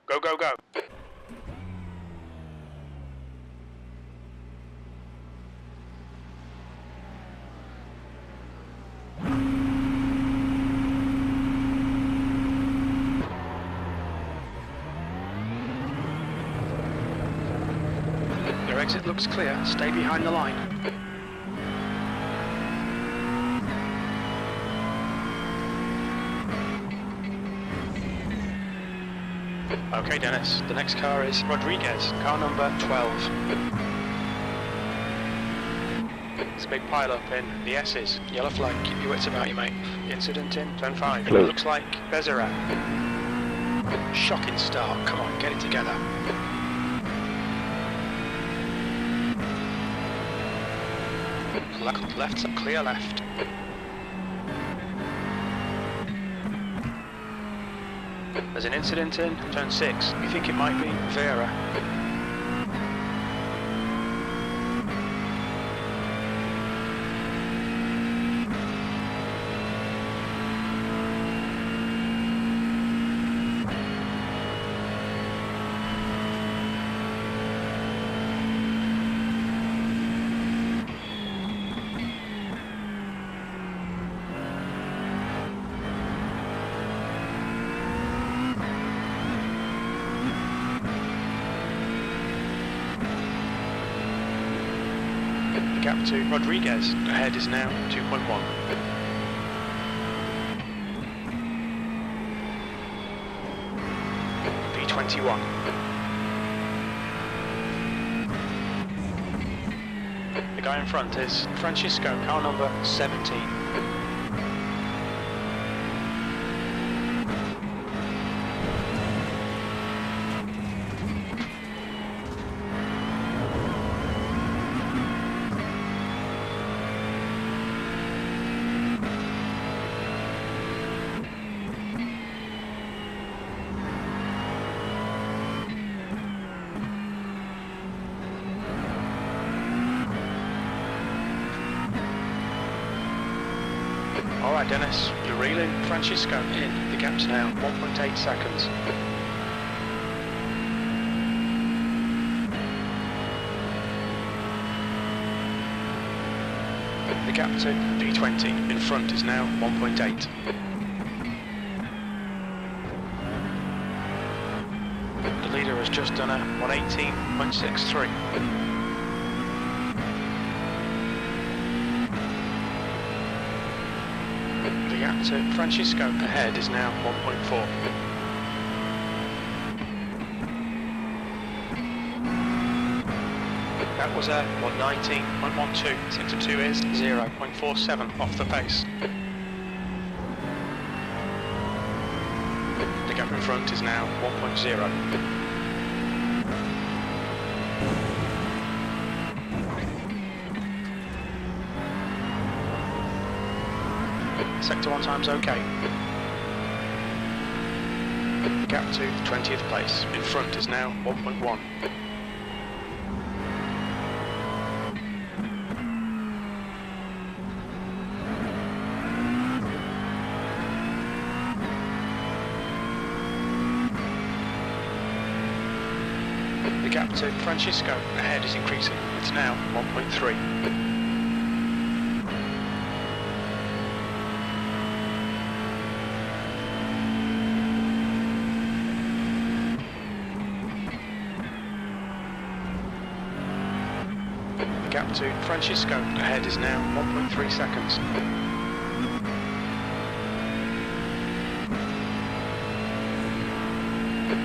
Go, go, go. Your exit looks clear. Stay behind the line. Okay, Dennis. The next car is Rodriguez, car number 12. There's a big pile up in the S's. Yellow flag. Keep your wits about you, mate. Incident in turn 5. Close. Looks like Bezerat. Shocking start. Come on, get it together. Left, clear left. There's an incident in turn 6. We think it might be Vera. Gap to Rodriguez. Ahead is now 2.1. P21. The guy in front is Francisco, car number 17. Alright Dennis, you're reeling Francisco in. The gap's now 1.8 seconds. The gap to P20 in front is now 1.8. The leader has just done a 118.63. The gap to Francisco ahead is now 1.4. That was a 119.12. Sector 2 is 0.47 off the pace. The gap in front is now 1.0. Sector 1 time's okay. The gap to 20th place in front is now 1.1. The gap to Francisco ahead is increasing. It's now 1.3. The gap to Francisco ahead is now 1.3 seconds.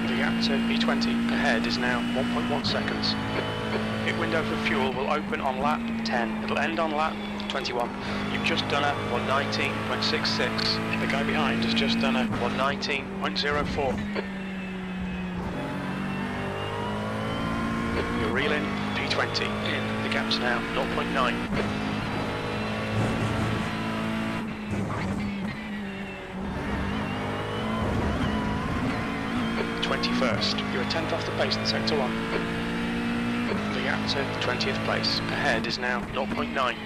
The gap to P20 ahead is now 1.1 seconds. Pit window for fuel will open on lap 10. It'll end on lap 21. You've just done a 119.66. The guy behind has just done a 119.04. You're reeling P20 in. The gap's now 0.9. 21st. You're a 10th off the pace in Sector 1. The gap to 20th place. Ahead is now 0.9.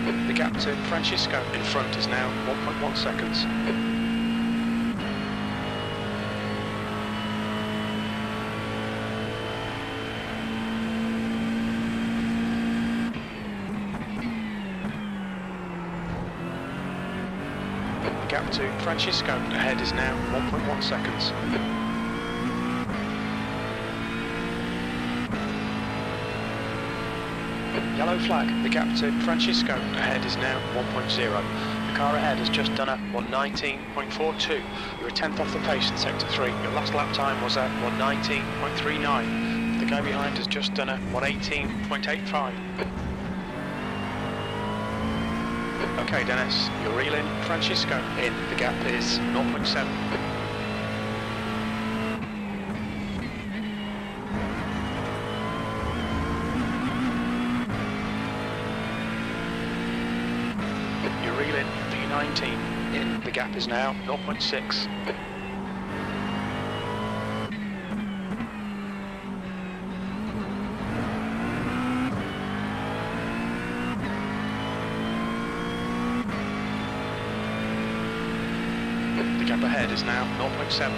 The gap to Francisco in front is now 1.1 seconds. The gap to Francisco ahead is now 1.1 seconds. Yellow flag, the gap to Francisco ahead is now 1.0. The car ahead has just done a 1:19.42. You're a tenth off the pace in sector 3. Your last lap time was at 1:19.39. The guy behind has just done a 1:18.85. Okay, Dennis, you're reeling Francisco in. The gap is 0.7. Reeling V19 in. The gap is now 0.6. The gap ahead is now 0.7.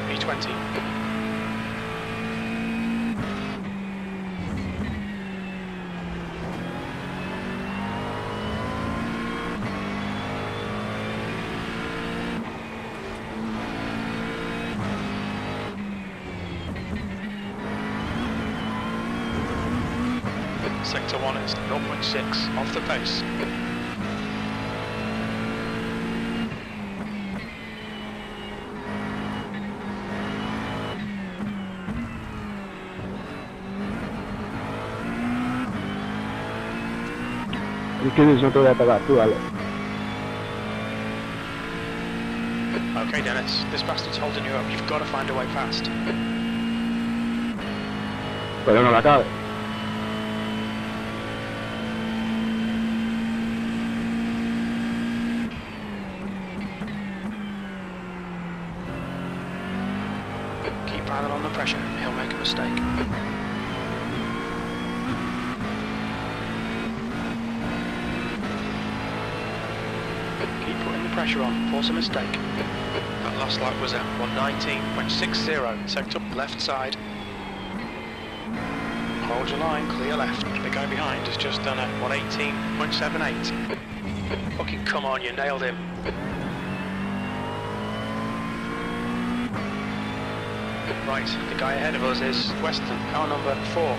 V20. Sector 1 is 0.6 off the pace. ¿Quieres no te voy a pegar tú, vale? Okay, Dennis, this bastard's holding you up. You've got to find a way past. Pero no la cabe. Keep piling on the pressure. He'll make a mistake. Keep putting the pressure on. Force a mistake. That last lap was at 1:19.60. Sector left side. Hold your line, clear left. The guy behind has just done a 1:18.78. Fucking come on, you nailed him. Right, the guy ahead of us is Western, car number 4.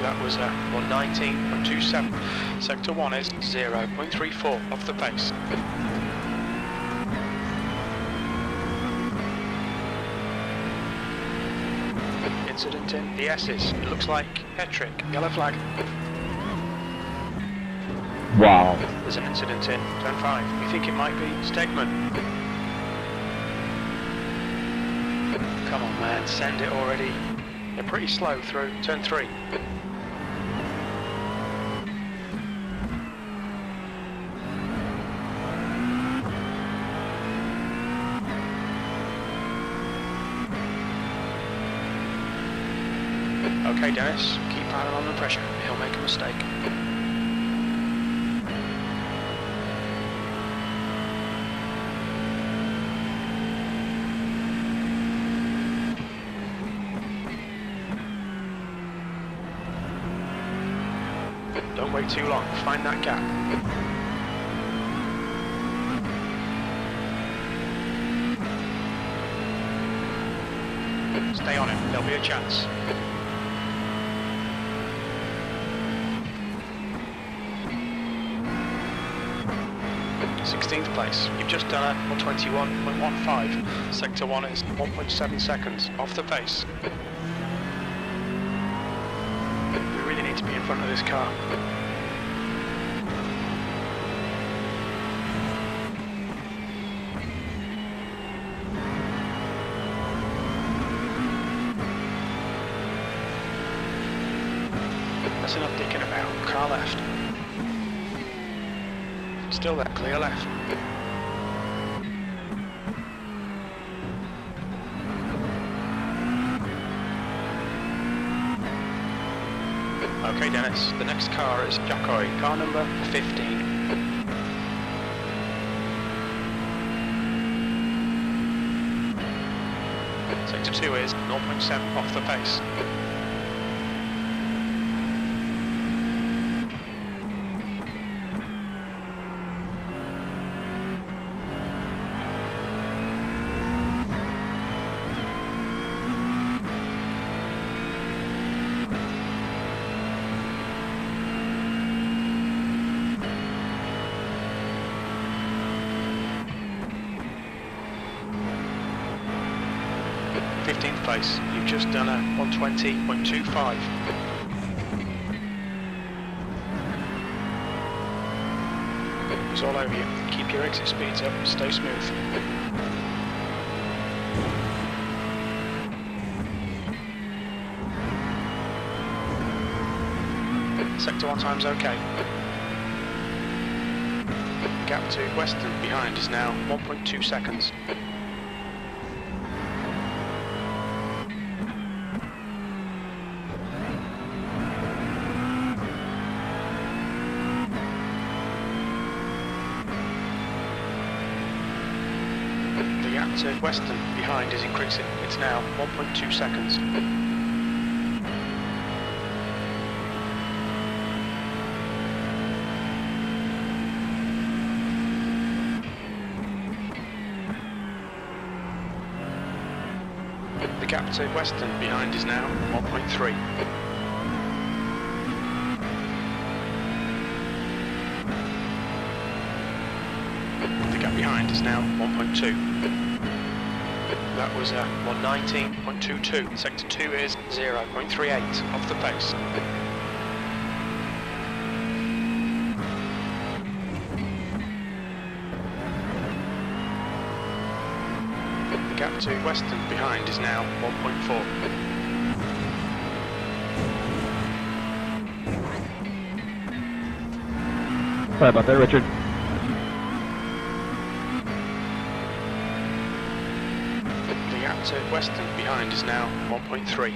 That was a 1:19.27. Sector 1 is 0.34 off the pace. Incident in the S's. It looks like Petrick. Yellow flag. Wow. There's an incident in turn 5. You think it might be Stegman? Come on, man, send it already. They're pretty slow through turn 3. Okay, Dennis, keep piling on the pressure. He'll make a mistake. Don't wait too long. Find that gap. Stay on him. There'll be a chance. 16th place. You've just done a 1:21.15. Sector 1 is 1.7 seconds off the pace. We really need to be in front of this car. That's enough dicking about. Car left. Still there, clear left. Okay, Dennis, the next car is Jackoi, car number 15. Sector 2 is 0.7 off the pace. Place. You've just done a 1:20.25. It's all over you. Keep your exit speeds up, stay smooth. Sector 1 time's okay. Gap to Western behind is now 1.2 seconds. To Western behind is increasing. It's now 1.2 seconds. The gap to Western behind is now 1.3. The gap behind is now 1.2. That was a 1:19.22. Sector 2 is 0.38 off the pace. The gap to Western behind is now 1.4. Sorry about that, Richard. To Western behind is now 1.3.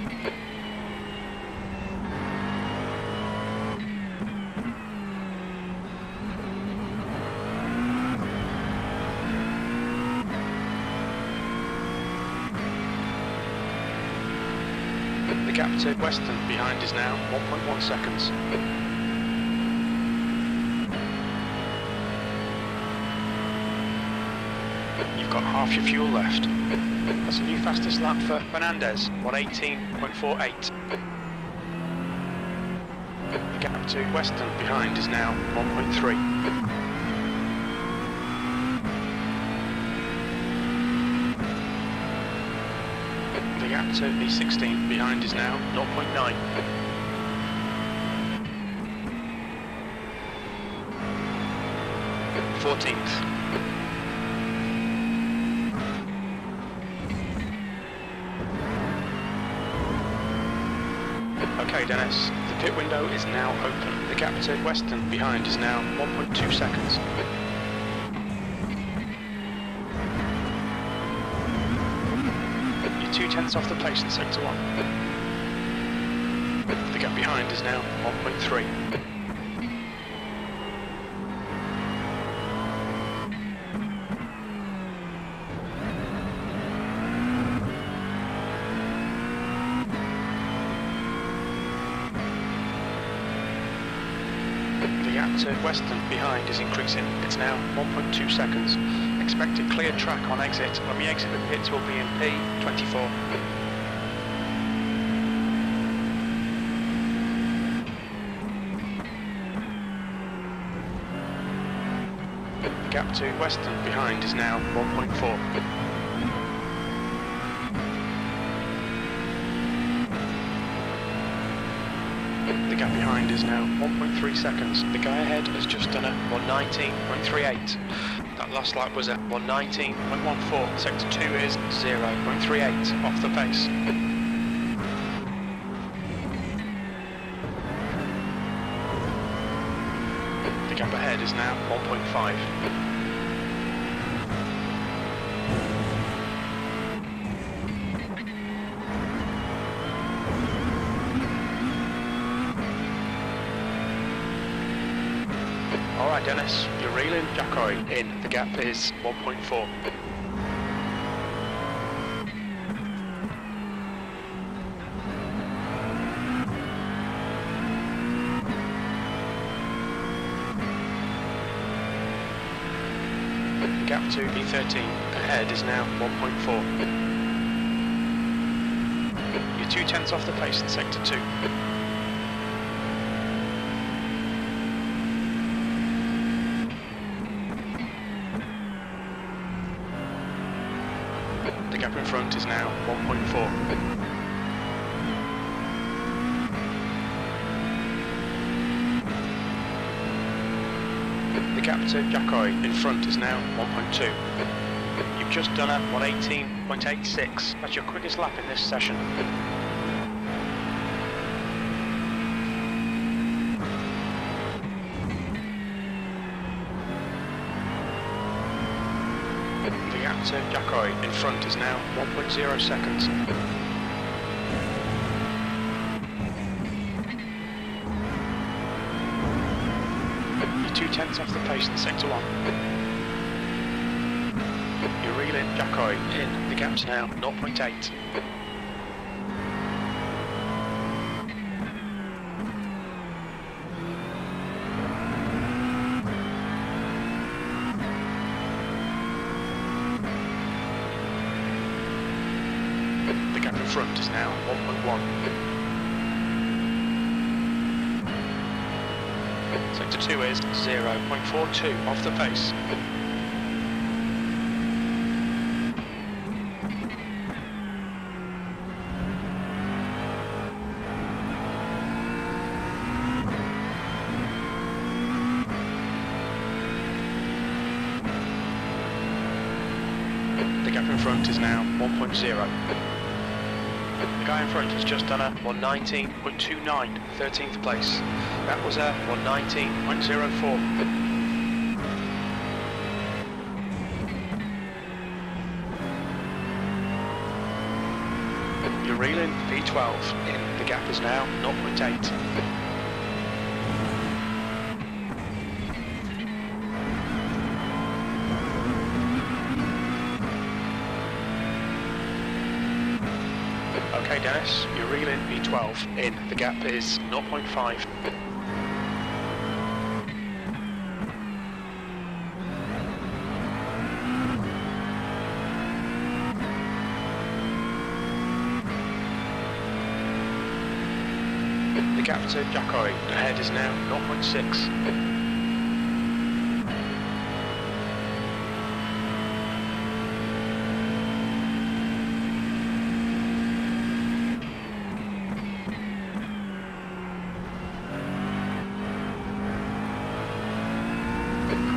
The gap to Western behind is now 1.1 seconds. You've got half your fuel left. That's a new fastest lap for Fernandez, 1:18.48. The gap to Western behind is now 1.3. The gap to B16 behind is now 0.9. Okay, Dennis, the pit window is now open. The gap to Western behind is now 1.2 seconds. You're 2/10 off the pace in sector 1. The gap behind is now 1.3. The gap to Western behind is increasing. It's now 1.2 seconds. Expected clear track on exit. When we exit the pits, we'll be in P24. The gap to Western behind is now 1.4. The gap behind is now 1.3 seconds. The guy ahead has just done a 1:19.38. That last lap was at 1:19.14. Sector 2 is 0.38 off the pace. The gap ahead is now 1.5. Alright Dennis, you're reeling, Jacko in. The gap is 1.4. The gap to B13 ahead is now 1.4. You're 2/10 off the pace in sector 2. The gap in front is now 1.4. The gap to Jacko in front is now 1.2. You've just done a 1:18.86. That's your quickest lap in this session. The gap to Jacko in front is now 1.0 seconds. You're 2/10 off the pace in sector 1. You're reeling Jacko in. The gap's now 0.8. The gap in front is now 1.1. Sector 2 is 0.42 off the pace. The gap in front is now 1.0. The guy in front has just done a 1:19.29, 13th place. That was a 1:19.04. You're reeling P12 in. The gap is now 0.8. Okay Dennis, you're reeling B12 in. The gap is 0.5. The gap to Jacko ahead is now 0.6.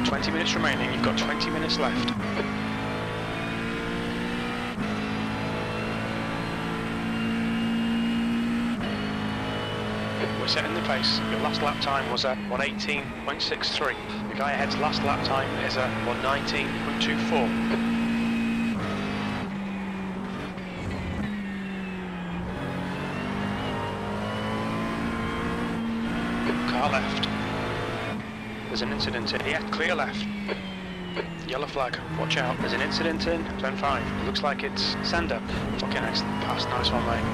20 minutes remaining, you've got 20 minutes left. we're setting the pace. Your last lap time was a 118.63. The guy ahead's last lap time is a 119.24. Car left. There's an incident in here. Clear left. Yellow flag. Watch out. There's an incident in turn 5. It looks like it's Sander. Fucking excellent pass. Nice one, mate.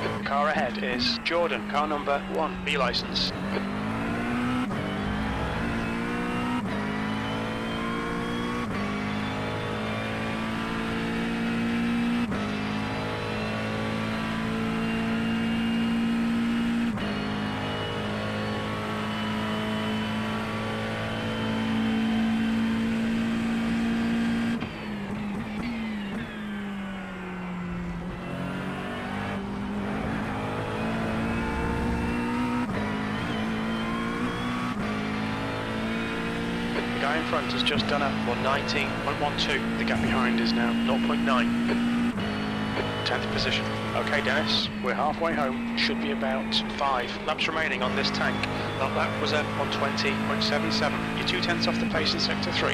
The car ahead is Jordan. Car number 1. B license. The guy in front has just done a 119.12. The gap behind is now 0.9. 10th position. Okay, Dennis, we're halfway home. Should be about 5 laps remaining on this tank. That lap was at 120.77. You're 2 tenths off the pace in sector 3.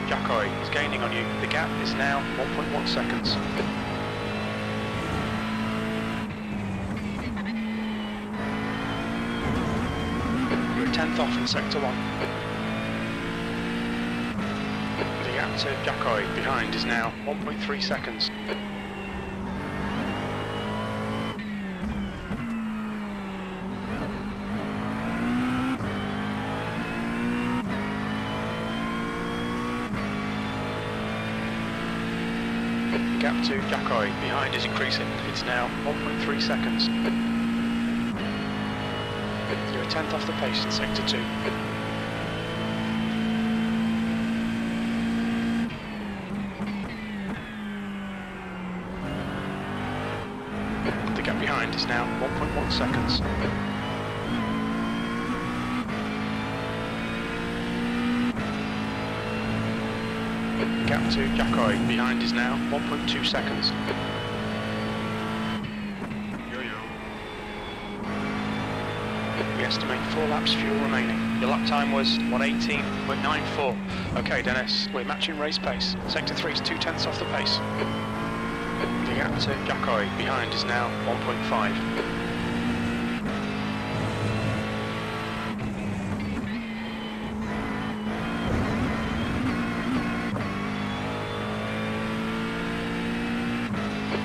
Jackoy is gaining on you. The gap is now 1.1 seconds. You're a tenth off in sector 1. The gap to Jackoy behind is now 1.3 seconds. The gap to Jackoy behind is increasing. It's now 1.3 seconds. You're a tenth off the pace in sector 2. The gap behind is now 1.1 seconds. The gap to Jackoy behind is now 1.2 seconds. We estimate 4 laps fuel remaining. Your lap time was 118.94. Okay, Dennis, we're matching race pace. Sector 3 is 2 tenths off the pace. The gap to Jackoy behind is now 1.5.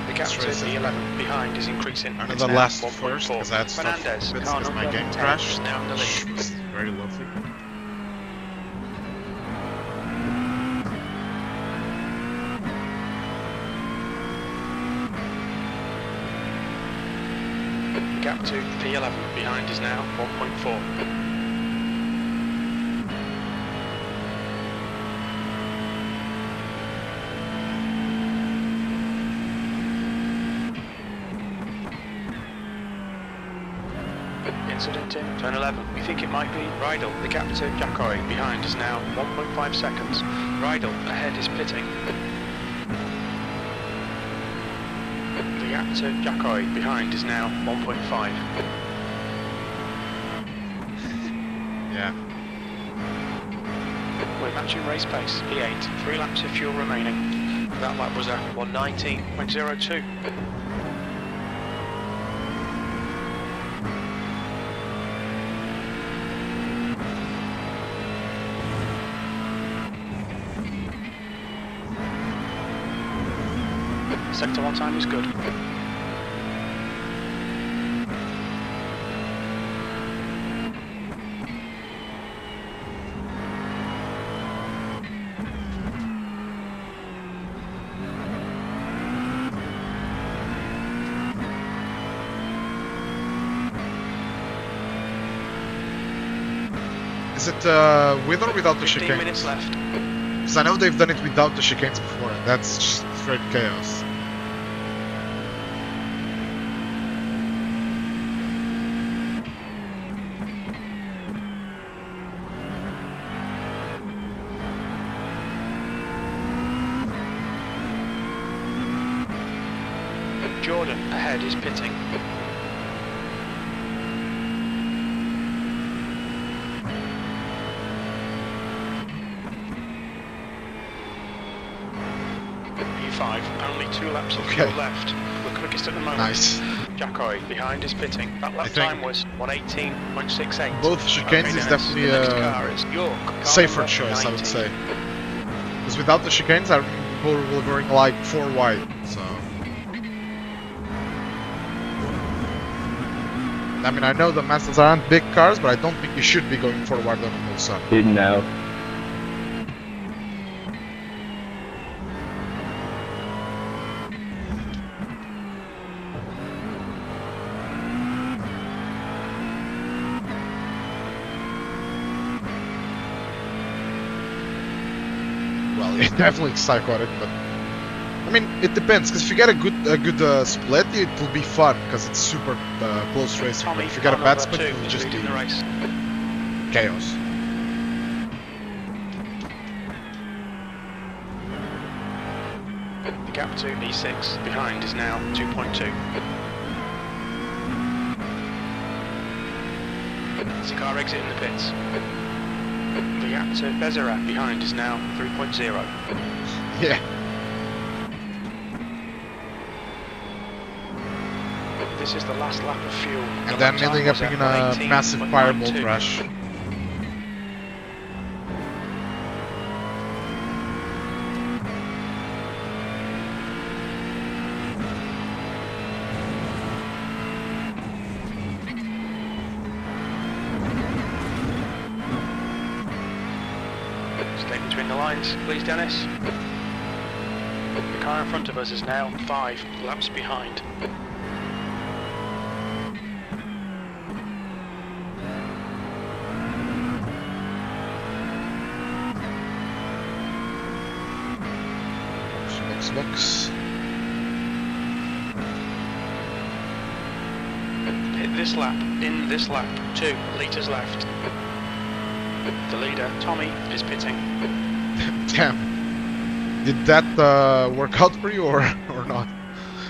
The gap to the 11 behind is increasing. Another It's now last 1.4. first, because I had stuff Fernandez, bits car because my number game 10 crashed. is now in the Which lead. was very lovely. The gap to P11 behind is now 1.4. Incident in turn 11. We think it might be Rydell. The gap to Jackoy behind is now 1.5 seconds. Rydell ahead is pitting. The gap to Jackoy behind is now 1.5. Yeah. We're matching race pace. P8. 3 laps of fuel remaining. That lap was a 119.02. Sector 1 time is good. Is it with or without the 15 chicanes? minutes left. Because I know they've done it without the chicanes before, and that's just straight chaos. Jordan ahead is pitting. P5, only 2 laps of fuel left. We're quickest at the moment. Nice. Jackoy behind is pitting. That lap I think time was 1:18.68. Both chicanes is definitely the next a car is York, car safer number choice, I would 19. say. Because without the chicanes, I remember people were going like 4 wide, so... I mean, I know the Mazdas aren't big cars, but I don't think you should be going 4 wide on a Mulsanne. No. Well, it's definitely psychotic, but I mean, it depends. Because if you get a good split, it will be fun because it's super close racing. But if you get a bad split, it will just be chaos. The gap to E6 behind is now 2.2. There's a car exiting the pits. The gap to Bezerat behind is now 3.0. Yeah. This is the last lap of fuel. And then ending up in a massive fireball crash. Stay between the lines, please, Dennis. The car in front of us is now 5 laps behind. Looks. Hit this lap, in this lap, 2 litres left. The leader, Tommy, is pitting. Damn. Did that work out for you or not?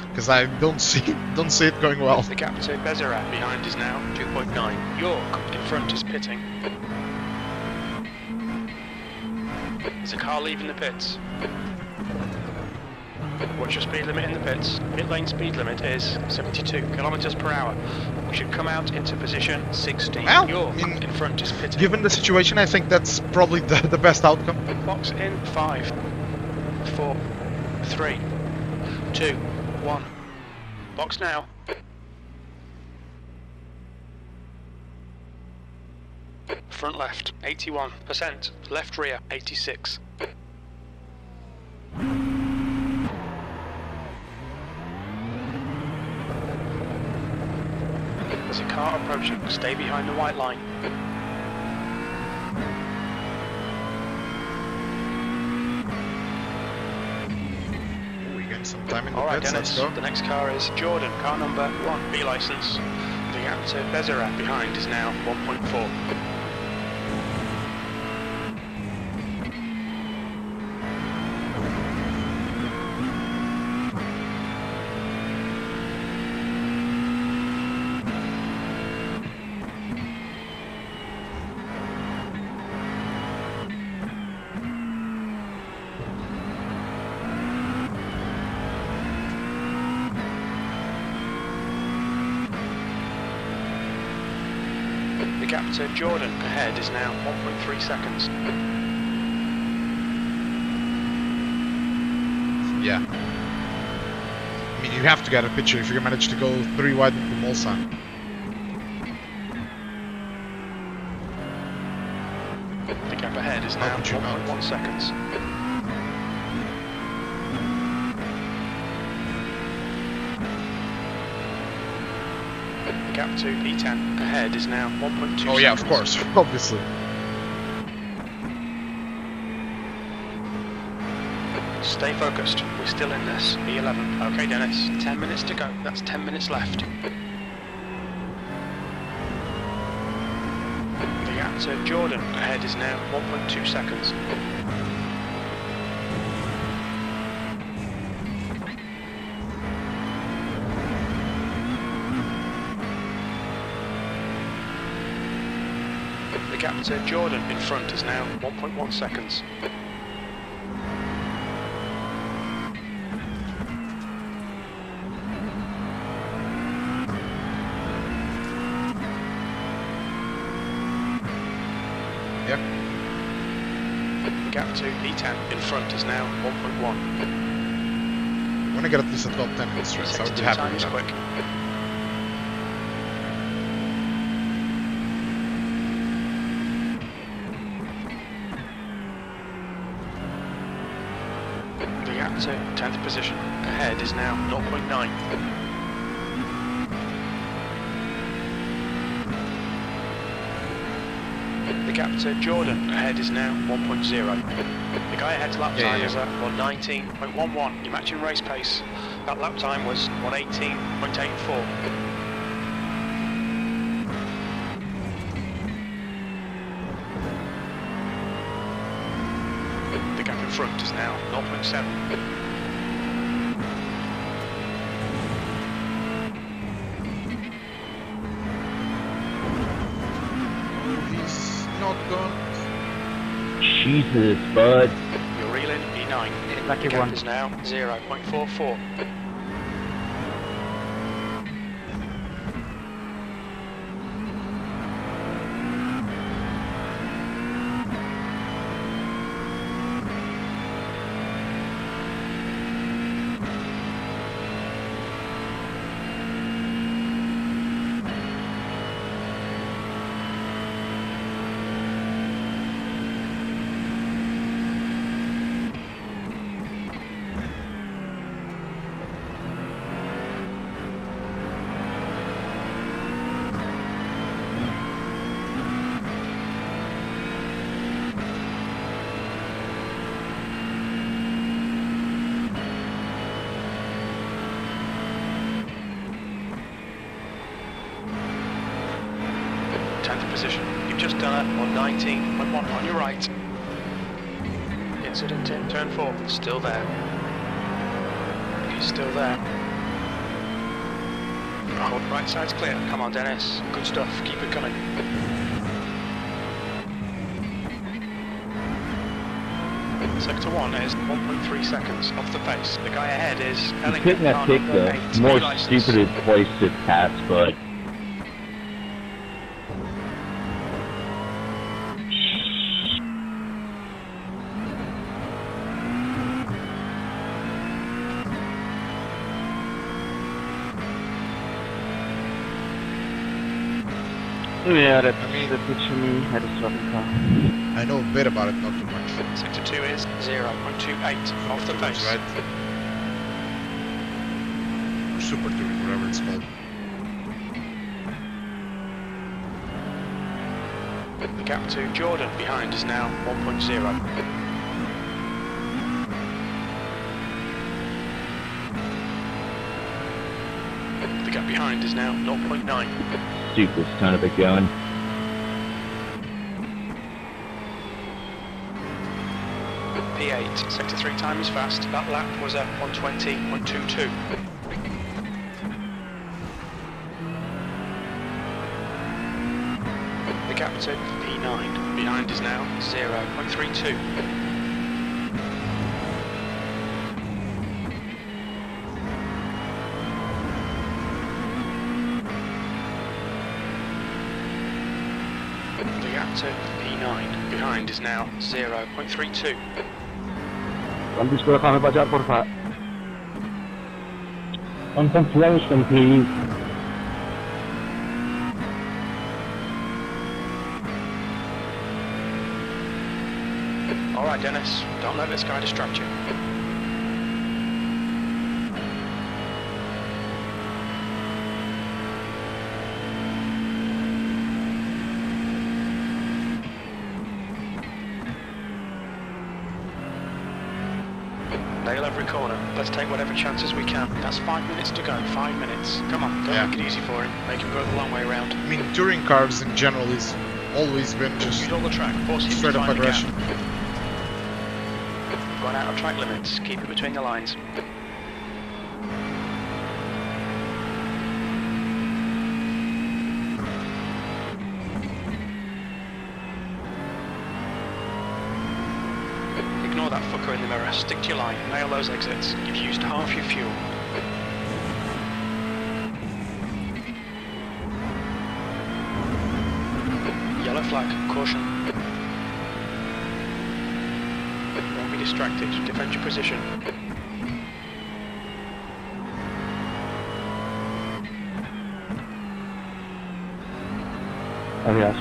Because I don't see it going well. The gap to Bezerat behind is now 2.9. York in front is pitting. There's a car leaving the pits. What's your speed limit in the pits? Pit lane speed limit is 72 kilometers per hour. We should come out into position 16. Well, York I mean, in front is pitting. Given the situation, I think that's probably the best outcome. Box in 5, 4, 3, 2, 1. Box now. Front left, 81%. Left rear, 86. There's a car approaching. Stay behind the white line. We gained some time in the Alright, pits, Dennis. let's go. The next car is Jordan, car number 1, B license. The gap to Bezerat behind is now 1.4. The gap to Jordan ahead is now 1.3 seconds. Yeah. I mean, you have to get a picture if you manage to go 3 wide into Mulsanne. The gap ahead is now 1.1 seconds. The gap to E10 ahead is now 1.2 seconds. Oh yeah, of course, obviously. Stay focused. We're still in this. E11. Okay, Dennis. 10 minutes to go. That's 10 minutes left. The gap to Jordan ahead is now 1.2 seconds. gap to Jordan in front is now 1.1 seconds. Yep. The gap to E10 in front is now 1.1. When I get at least a top 10 in this race, I would be happy with that. Quick. The gap to 10th position ahead is now 0.9. The gap to Jordan ahead is now 1.0. The guy ahead's lap time is at 1:19.11. You're matching race pace. That lap time was 1:18.84. The gap in front is now 0.7. Not gone. Jesus, bud. You're reeling E9. Lucky The gap one. is now 0.44. Position. You've just done it on 19.1 on your right. Incident in turn 4, still there. He's still there. Oh, right side's clear. Come on, Dennis. Good stuff. Keep it coming. Sector 1 is 1.3 seconds off the pace. The guy ahead is Couldn't have picked the more stupidest place to pass, bud. Yeah, that, I mean- that Pichini had a strong car. I know a bit about it, not too much. Sector 2 is 0.28 off the pace. Right? Or super touring, whatever it's called. The gap to Jordan behind is now 1.0. The gap behind is now 0.9. Stupid son of a gun. P8, sector 3 time is fast. That lap was at 120.22. The gap to P9 behind is now 0.32. The gap to P9 behind is now 0.32. Antes puedo dejarme pasar, por favor. On confirmation, please. Alright Dennis, don't let this guy distract you. Nail every corner. Let's take whatever chances we can. That's 5 minutes to go. 5 minutes. Come on, don't make it easy for him. Make him go the long way around. I mean, touring cars in general is always been just Use all the track. Force him to straight up find the gap. aggression. Gone out of track limits. Keep it between the lines. Stick to your line, nail those exits. You've used half your fuel. Yellow flag, caution. Don't be distracted, defend your position. Oh, yes.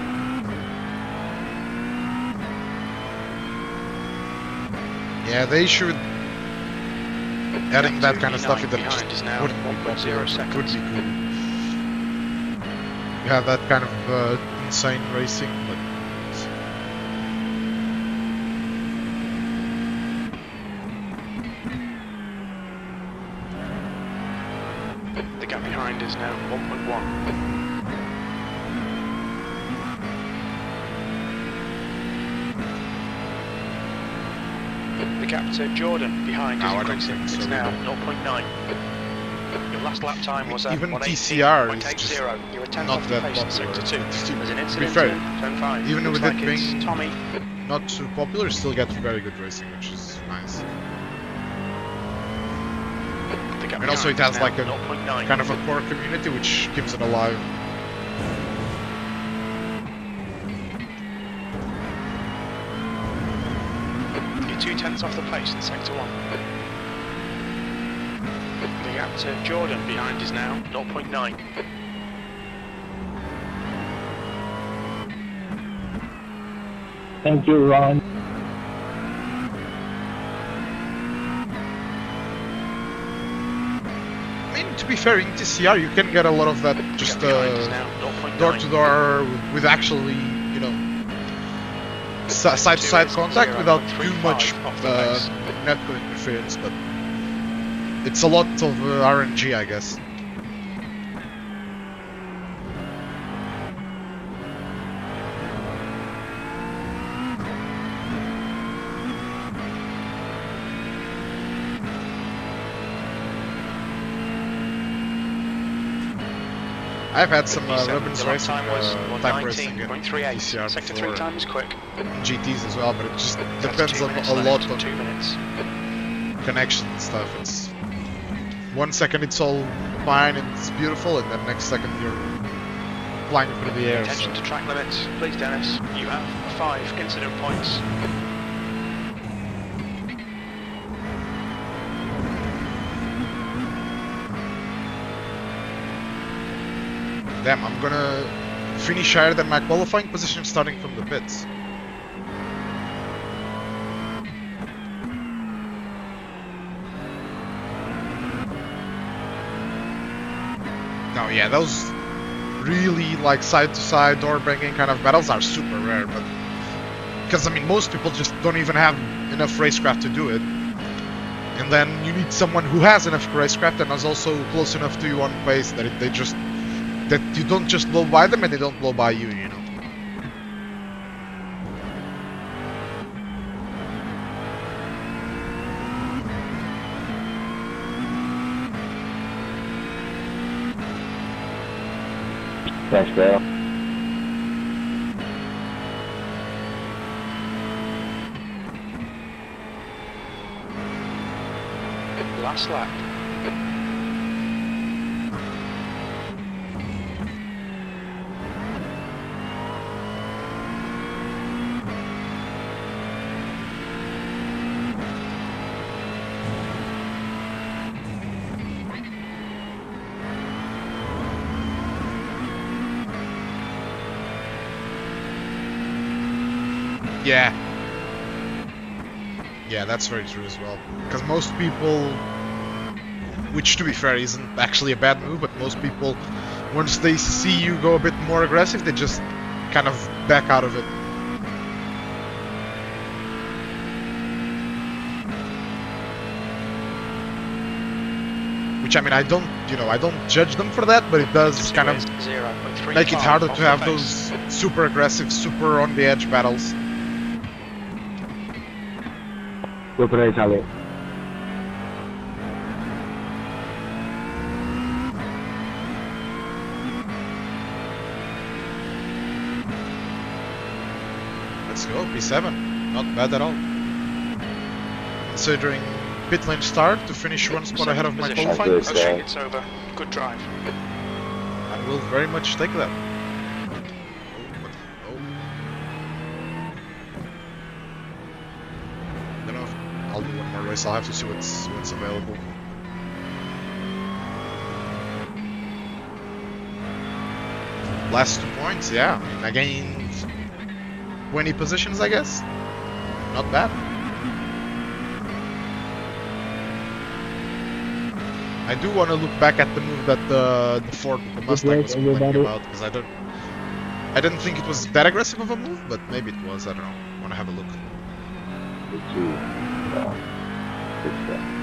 Yeah, they should adding that kind of stuff in that behind just is now wouldn't be 1.0 popular. Would seconds. be cool. You have that kind of insane racing, but The gap behind is now 1.1. The gap to Jordan behind No, I is don't increasing. think so It's now either. 0.9. Your last lap time was even 1:18.80. TCR is just You were 10 not off the that pace in popular. sector 2. It's still- There's an to be incident fair, in turn 5. even Looks with it like it's being Tommy. not too popular, still get very good racing, which is nice. The gap And also it behind has is like now a 0.9. kind of a core community which keeps it alive. You're 2/10 off the pace in sector 1. The gap to Jordan behind is now 0.9. Thank you, Ron. I mean, to be fair, in TCR you can get a lot of that just Behind is now 0.9. door to door with actually, you know, side to side contact without too much off the pace. netcode interference, but it's a lot of RNG, I guess. I've had some Ribbons The lap racing, time was type racing in 1:19.38. TCR Sector 3 before, time is quick. GTs as well, but it just That's depends 2 on minutes a left, lot of 2 minutes. connection and stuff. It's 1 second it's all fine and it's beautiful, and then next second you're flying through the air. Attention to track limits. Please, Dennis. You have 5 incident points. Damn, I'm gonna finish higher than my qualifying position starting from the pits. No, yeah, those really like side to side door banging kind of battles are super rare, but because I mean most people just don't even have enough racecraft to do it. And then you need someone who has enough racecraft and is also close enough to you on pace that that you don't just blow by them and they don't blow by you, you know. Thanks, Dale. Last lap. Yeah. Yeah, that's very true as well. Because most people, which to be fair isn't actually a bad move, but most people, once they see you go a bit more aggressive, they just kind of back out of it. Which I mean, I don't judge them for that, but it does kind of 0.35 make it harder off to the have pace. those super aggressive, super on the edge battles. Good play, Charlie. Let's go, P7. Not bad at all. considering pit lane start to finish one spot ahead of my Position. qualifying Good position. start. It's over. Good drive. I will very much take that. Oh. Don't know if I'll do one more race. I'll have to see what's available. Last 2 points, yeah. I mean, I gained 20 positions, I guess. Not bad. I do want to look back at the move that the Ford, the Mustang was complaining about, because I didn't think it was that aggressive of a move, but maybe it was. I don't know. I want to have a look. Good start.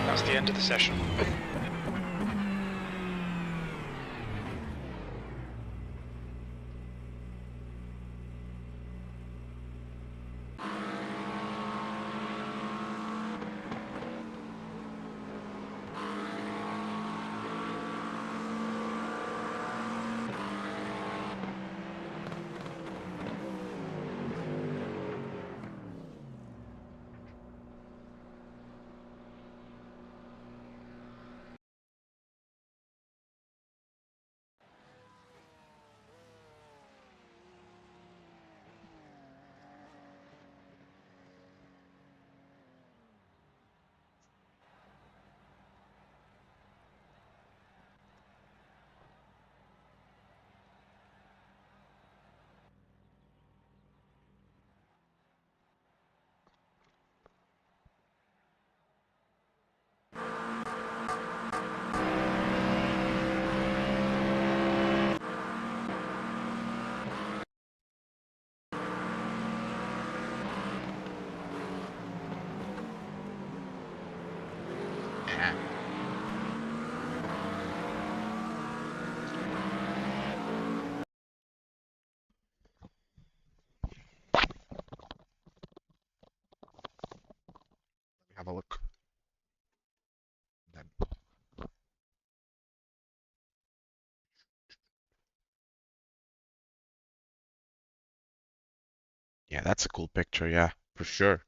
That's the end of the session. Have a look. Then. Yeah, that's a cool picture, yeah, for sure.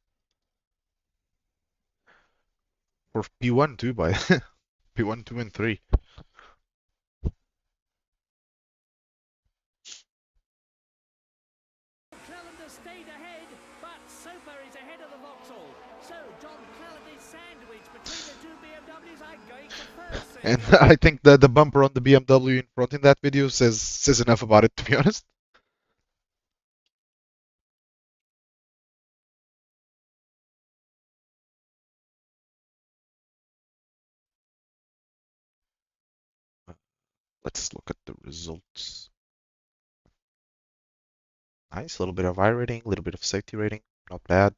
For P1 too, by P1, 2, and 3. Clellender stayed ahead, but Soper is ahead of the Vauxhall. So John Clellender is sandwiched between the two BMWs. I'm going to first. And I think the bumper on the BMW in front in that video says enough about it, to be honest. Let's look at the results. Nice, a little bit of iRating, a little bit of safety rating, not bad.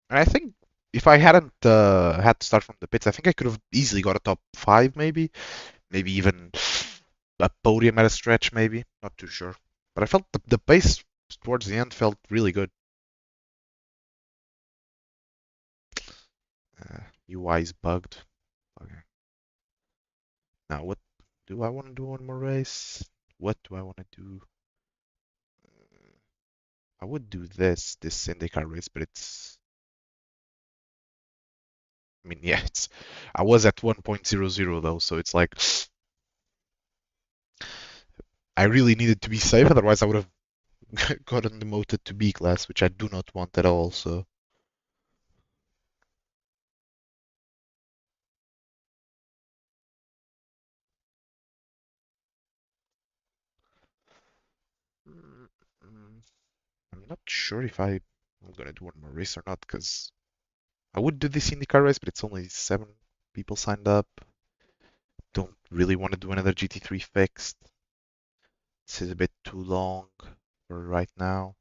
And I think if I hadn't had to start from the pits, I think I could have easily got a top 5 maybe. Maybe even a podium at a stretch maybe. Not too sure. But I felt the pace towards the end felt really good. UI is bugged. Okay. Now what do I want to do one more race? What do I want to do? I would do this IndyCar race, but it's. I mean, yeah, it's. I was at 1.00 though, so it's like. I really needed to be safe, otherwise I would have gotten demoted to B class, which I do not want at all. So. Mm, mm, I'm not sure if I I'm gonna do one more race or not, because I would do this IndyCar race, but it's only 7 people signed up. Don't really want to do another GT3 fixed. This is a bit too long for right now.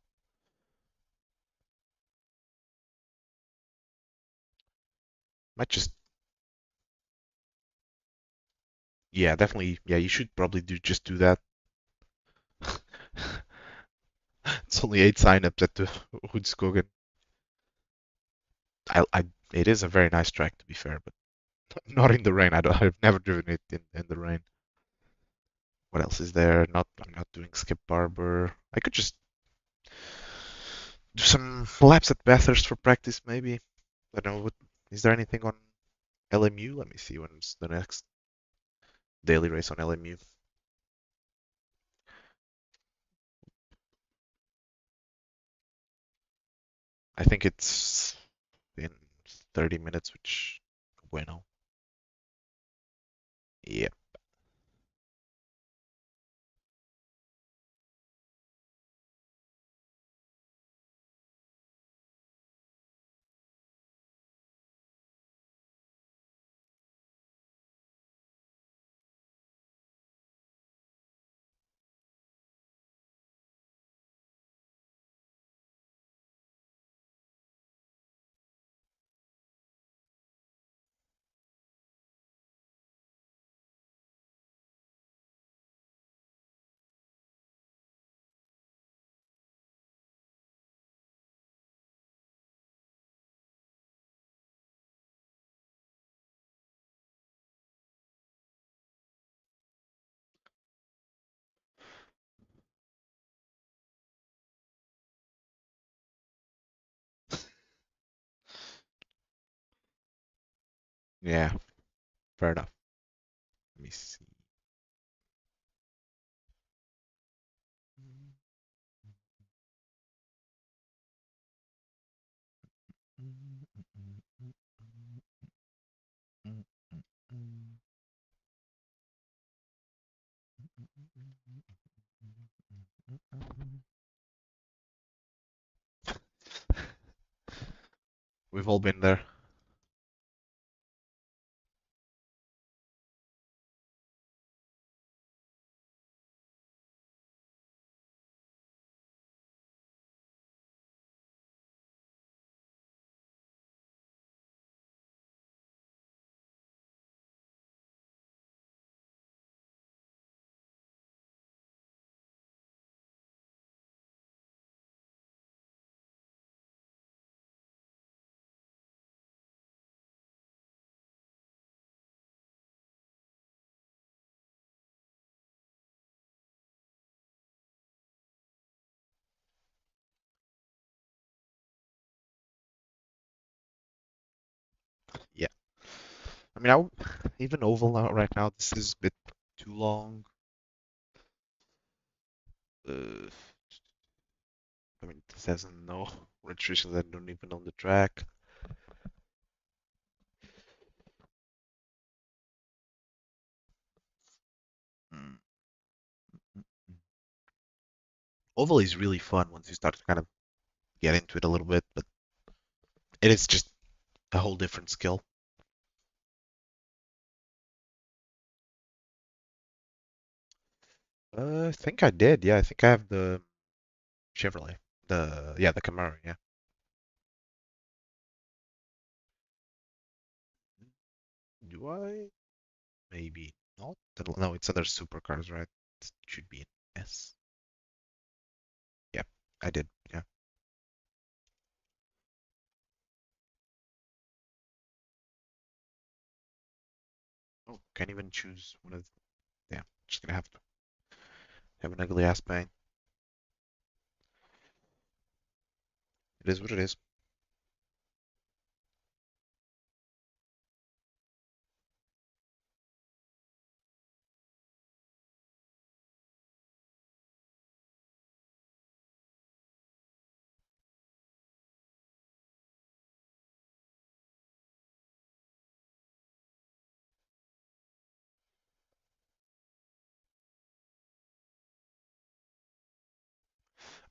Might just, yeah, definitely, yeah, you should probably just do that. It's only 8 signups at the Hoedskogen. It is a very nice track to be fair, but not in the rain. I've never driven it in the rain. What else is there? I'm not doing Skip Barber. I could just do some laps at Bathurst for practice, maybe. I don't know. Is there anything on LMU? Let me see when's the next daily race on LMU. I think it's in 30 minutes, which bueno. Yeah. Yeah, fair enough. Let me see. We've all been there. Yeah. I mean, even oval now, right now, this is a bit too long. Uh, I mean, this has no restrictions that don't even on the track. Mm. Oval is really fun once you start to kind of get into it a little bit, but it is just a whole different skill. I think I did. Yeah, I think I have the Chevrolet. The Camaro, yeah. Do I? Maybe not. No, it's under supercars, right? It should be an S. Yeah, I did. Yeah. Oh, can't even choose one of. Yeah, just gonna have to have an ugly ass bang. It is what it is.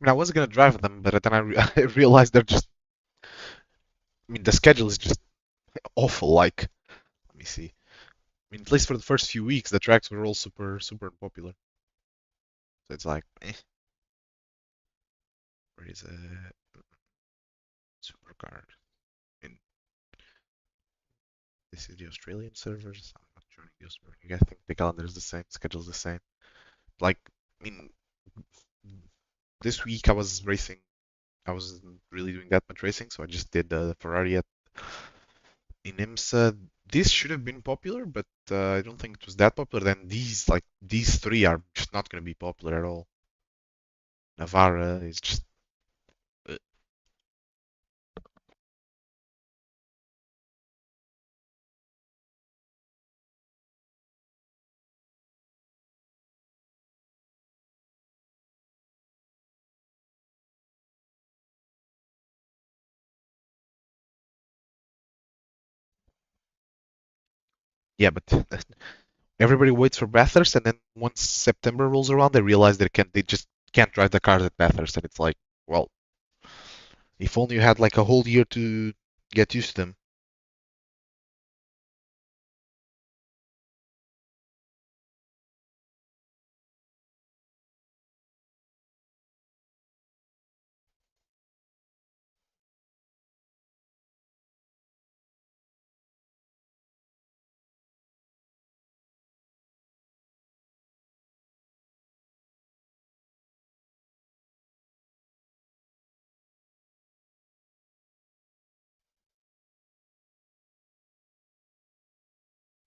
mean, I wasn't gonna drive them, but then I realized they're just. I mean, the schedule is just awful. Like, let me see. I mean, at least for the first few weeks, the tracks were all super unpopular. So it's like, where is a supercar? And this is the Australian servers. I'm not joining the Australian. I think the calendar is the same, schedule's the same. Like, I mean, this week I was racing. I wasn't really doing that much racing, so I just did the Ferrari in IMSA. This should have been popular, but I don't think it was that popular. Then these three are just not going to be popular at all. Navarra is just. uh, Yeah, but everybody waits for Bathurst, and then once September rolls around, they realize they just can't drive the cars at Bathurst, and it's like, well, if only you had like a whole year to get used to them.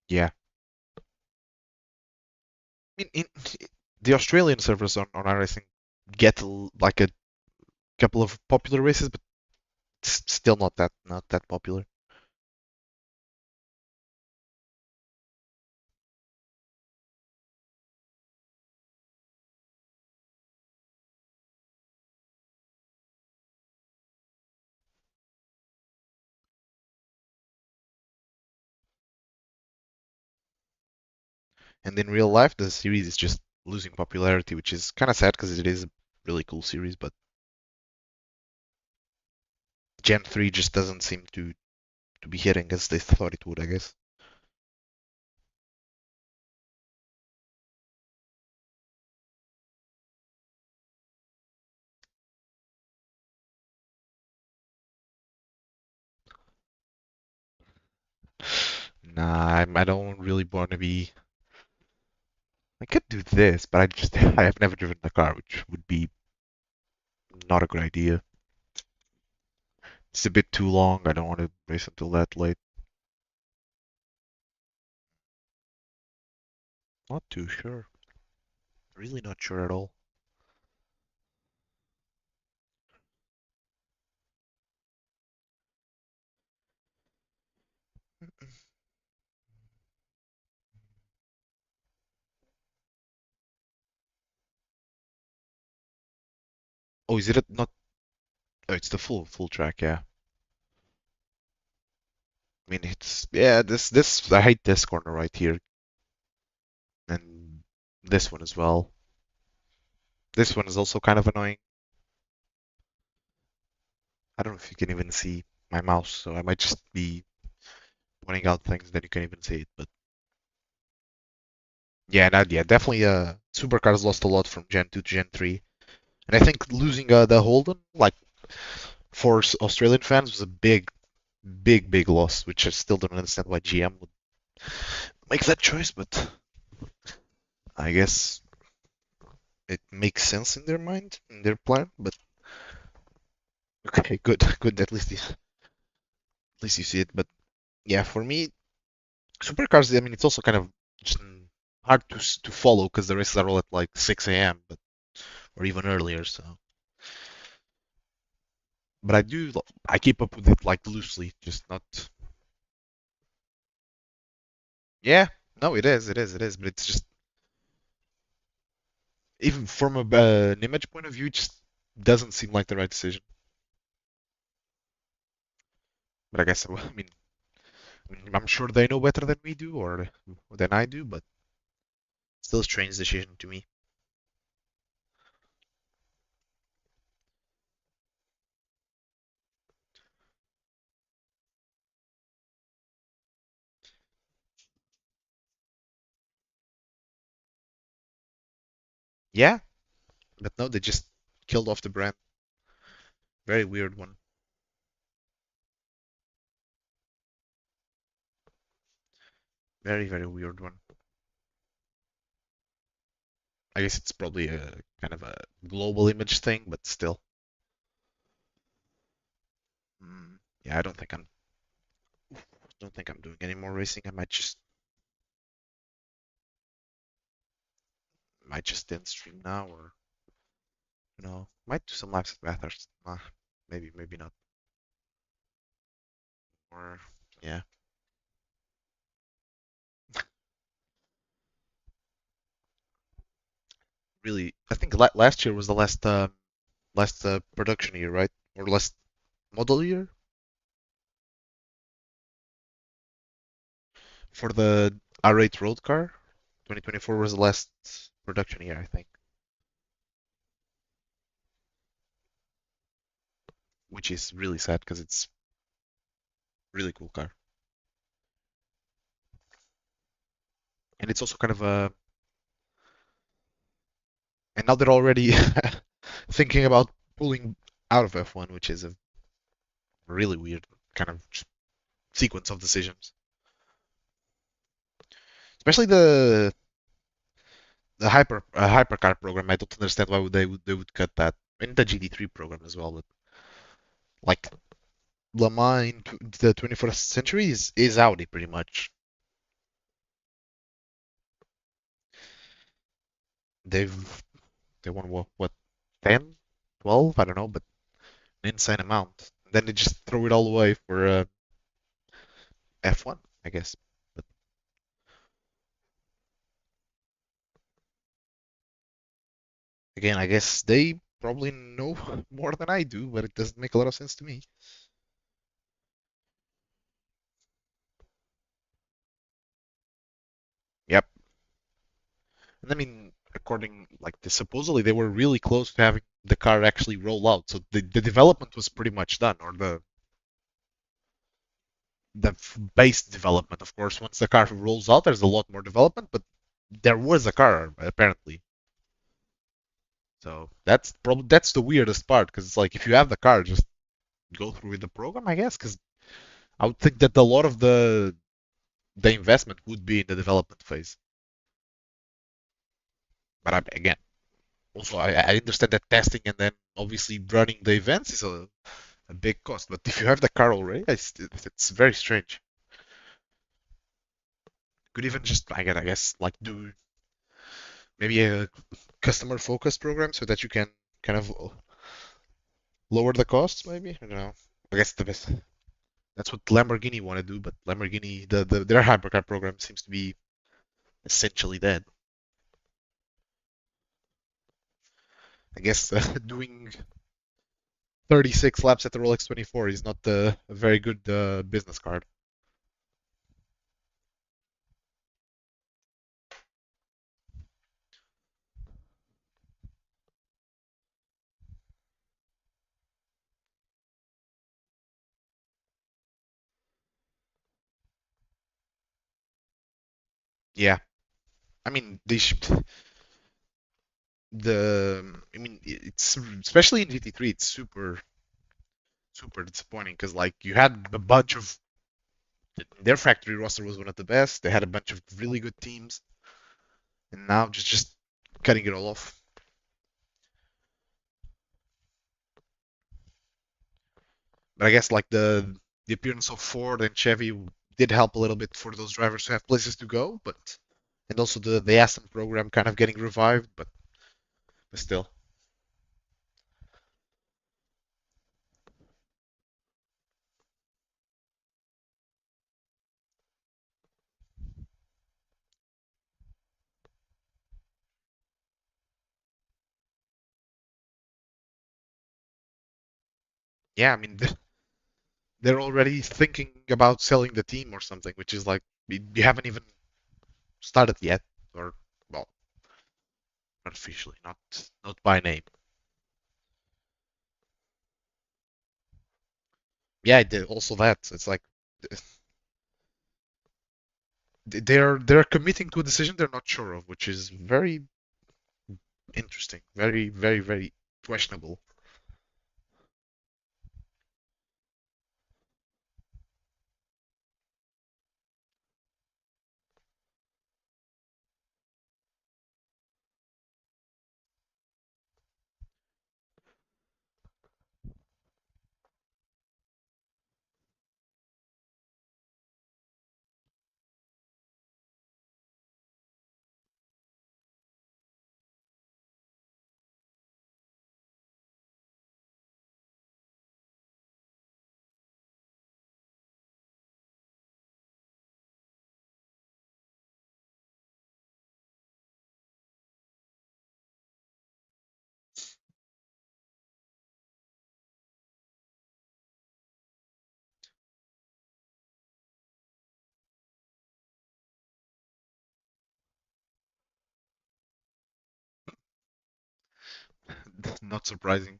Yeah, I mean, the Australian servers on iRacing get like a couple of popular races, but it's still not that popular. And in real life, the series is just losing popularity, which is kind of sad because it is a really cool series, but Gen 3 just doesn't seem to be hitting as they thought it would, I guess. Nah, I don't really want to be. I could do this, but I have never driven the car, which would be not a good idea. It's a bit too long. I don't want to race until that late. Not too sure. Really not sure at all. Oh, is it not? Oh, it's the full track, yeah. I mean, it's yeah. This I hate this corner right here, and this one as well. This one is also kind of annoying. I don't know if you can even see my mouse, so I might just be pointing out things that you can even see it. But yeah, yeah, definitely. Supercars lost a lot from Gen 2 to Gen 3, and I think losing the Holden, like for Australian fans, was a big loss, which I still don't understand why GM would make that choice, but I guess it makes sense in their mind, in their plan. But okay, good. At least you see it. But yeah, for me, supercars. I mean, it's also kind of just hard to follow because the races are all at like 6 a.m. but or even earlier. So, but I keep up with it like loosely, just not. Yeah, no, it is. But it's just even from an image point of view, it just doesn't seem like the right decision. But I guess I'm sure they know better than we do or than I do, but still a strange decision to me. Yeah, but no, they just killed off the brand. Very weird one. Very, very weird one. I guess it's probably a kind of a global image thing, but still. Yeah, I don't think I'm doing any more racing. I might just end stream now, or might do some laps at Bathurst. Maybe not. Or yeah, really. I think last year was the last production year, right? Or last model year for the R8 road car. 2024 was the last production year, I think, which is really sad because it's really cool car. And it's also kind of a and now they're already thinking about pulling out of F1, which is a really weird kind of sequence of decisions. Especially the hypercar program. I don't understand why they would cut that. And the GT3 program as well, but like Le Mans in the 21st century is Audi pretty much. They've they won what 10, 12, I don't know, but an insane amount. Then they just throw it all away for F1, I guess. But again, I guess they probably know more than I do, but it doesn't make a lot of sense to me. Yep. And I mean, according like supposedly they were really close to having the car actually roll out, so the development was pretty much done, or the base development. Of course, once the car rolls out, there's a lot more development, but there was a car apparently. So that's the weirdest part because it's like if you have the car, just go through with the program, I guess. Because I would think that a lot of the investment would be in the development phase. But again, also I understand that testing and then obviously running the events is a big cost. But if you have the car already, it's very strange. Could even just I guess like do maybe a customer focused program so that you can kind of lower the costs. Maybe I don't know. I guess the best. That's what Lamborghini want to do, but Lamborghini their hypercar program seems to be essentially dead. I guess doing 36 laps at the Rolex 24 is not a very good business card. Yeah, I mean they should I mean it's especially in GT3 it's super disappointing because like you had a bunch of their factory roster was one of the best. They had a bunch of really good teams, and now just cutting it all off. But I guess like the appearance of Ford and Chevy did help a little bit for those drivers to have places to go, but and also the Aston program kind of getting revived, but still. Yeah, I mean they're already thinking about selling the team or something, which is like you haven't even started yet, or well, not officially, not by name. Yeah, also that it's like they're committing to a decision they're not sure of, which is very interesting. Very, very, very questionable. Not surprising.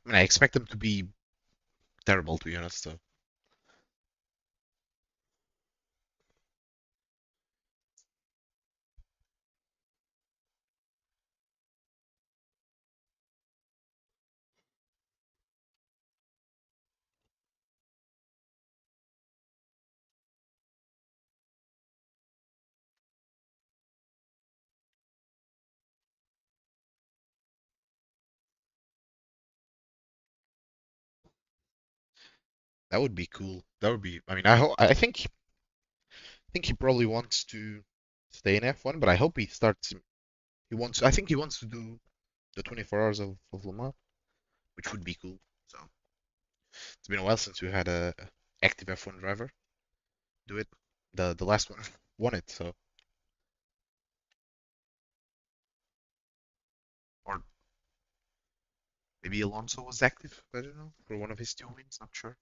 I mean, I expect them to be terrible, to be honest. So that would be cool. That would be. I mean, I think he probably wants to stay in F1, but I hope he starts. He wants. I think he wants to do the 24 hours of Le Mans, which would be cool. So it's been a while since we had a active F1 driver do it. The last one won it, so or maybe Alonso was active. I don't know for one of his two wins. Not sure.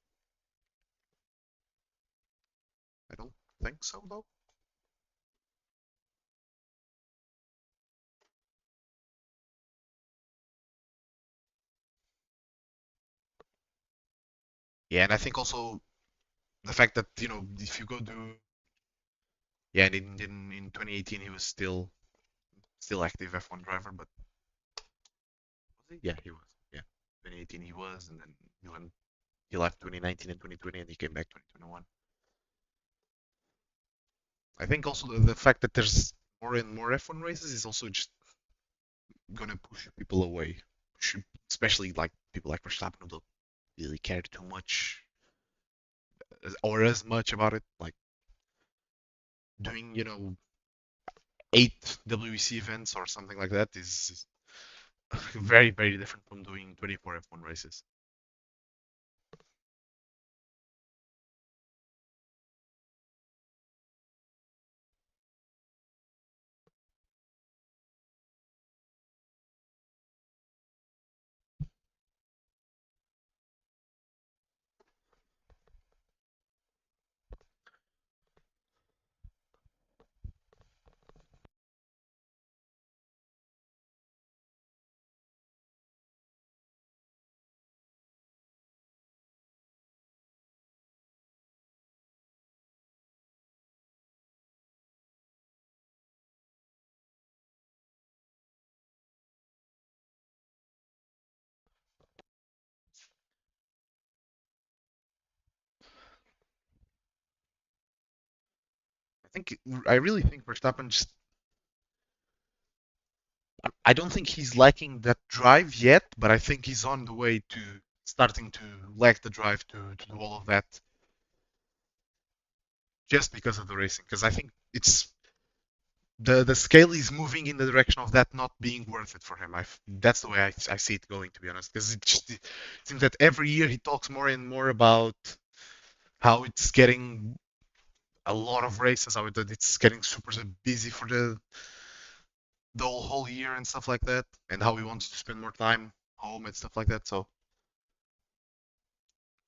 I don't think so though. Yeah, and I think also the fact that if you go to yeah, and in 2018 he was still active F1 driver, but was he? Yeah, he was. Yeah, 2018 he was, and then he left 2019 and 2020, and he came back 2021. I think also the fact that there's more and more F1 races is also just gonna push people away, especially like people like Verstappen who don't really care too much or as much about it. Like doing 8 WEC events or something like that is very, very different from doing 24 F1 races. I really think Verstappen just I don't think he's lacking that drive yet, but I think he's on the way to starting to lack the drive to do all of that just because of the racing. Because I think it's the scale is moving in the direction of that not being worth it for him. That's the way I see it going, to be honest. Because it seems that every year he talks more and more about how it's getting a lot of races, how it's getting super busy for the whole year and stuff like that, and how he wants to spend more time home and stuff like that. So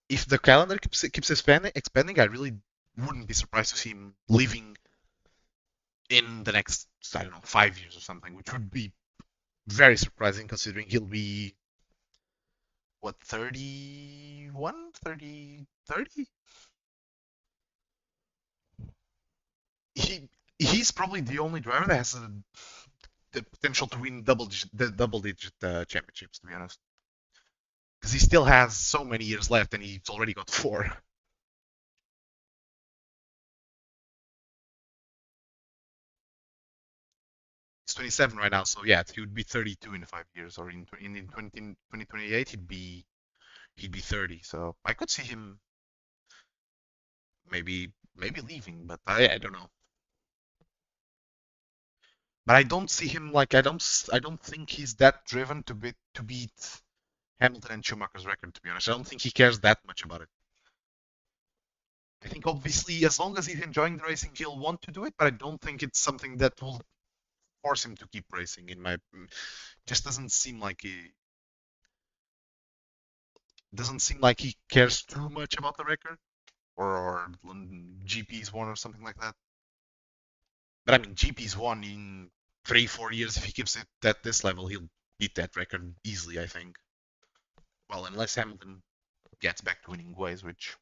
if the calendar keeps expanding, I really wouldn't be surprised to see him leaving in the next, I don't know, 5 years or something, which would be very surprising considering he'll be what 31, 30, 30. He he's probably the only driver that has the potential to win double-digit championships, to be honest. Because he still has so many years left, and he's already got 4. He's 27 right now, so yeah, he would be 32 in 5 years, or in 2028 he'd be 30. So I could see him maybe leaving, but I don't know. But I don't see him like I don't think he's that driven to beat Hamilton and Schumacher's record. To be honest, I don't think he cares that much about it. I think obviously as long as he's enjoying the racing, he'll want to do it. But I don't think it's something that will force him to keep racing. Just doesn't seem like he cares too much about the record or GP's won or something like that. But I mean, GP's won in 3-4 years. If he keeps it at this level, he'll beat that record easily, I think. Well, unless Hamilton gets back to winning ways, which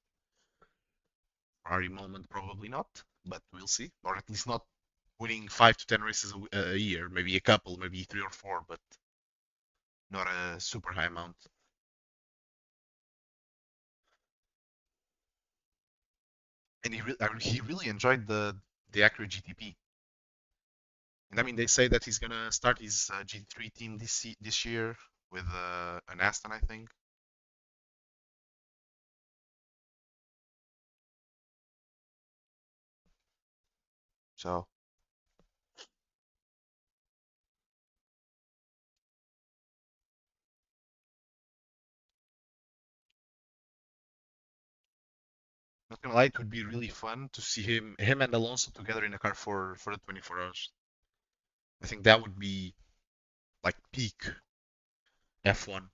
Ferrari moment probably not, but we'll see. Or at least not winning 5 to 10 races a year, maybe a couple, maybe 3 or 4, but not a super high amount. And he really enjoyed the Acura GTP. And I mean, they say that he's gonna start his GT3 team this year with an Aston, I think. So not gonna lie, it would be really fun to see him and Alonso together in a car for the 24 hours. I think that would be like peak F1.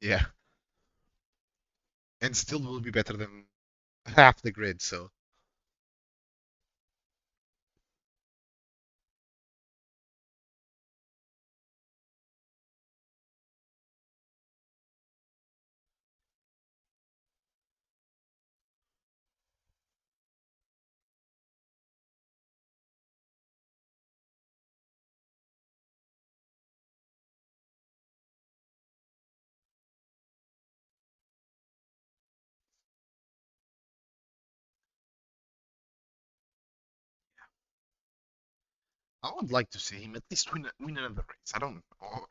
Yeah, and still will be better than half the grid. So I would like to see him at least win another race. I don't.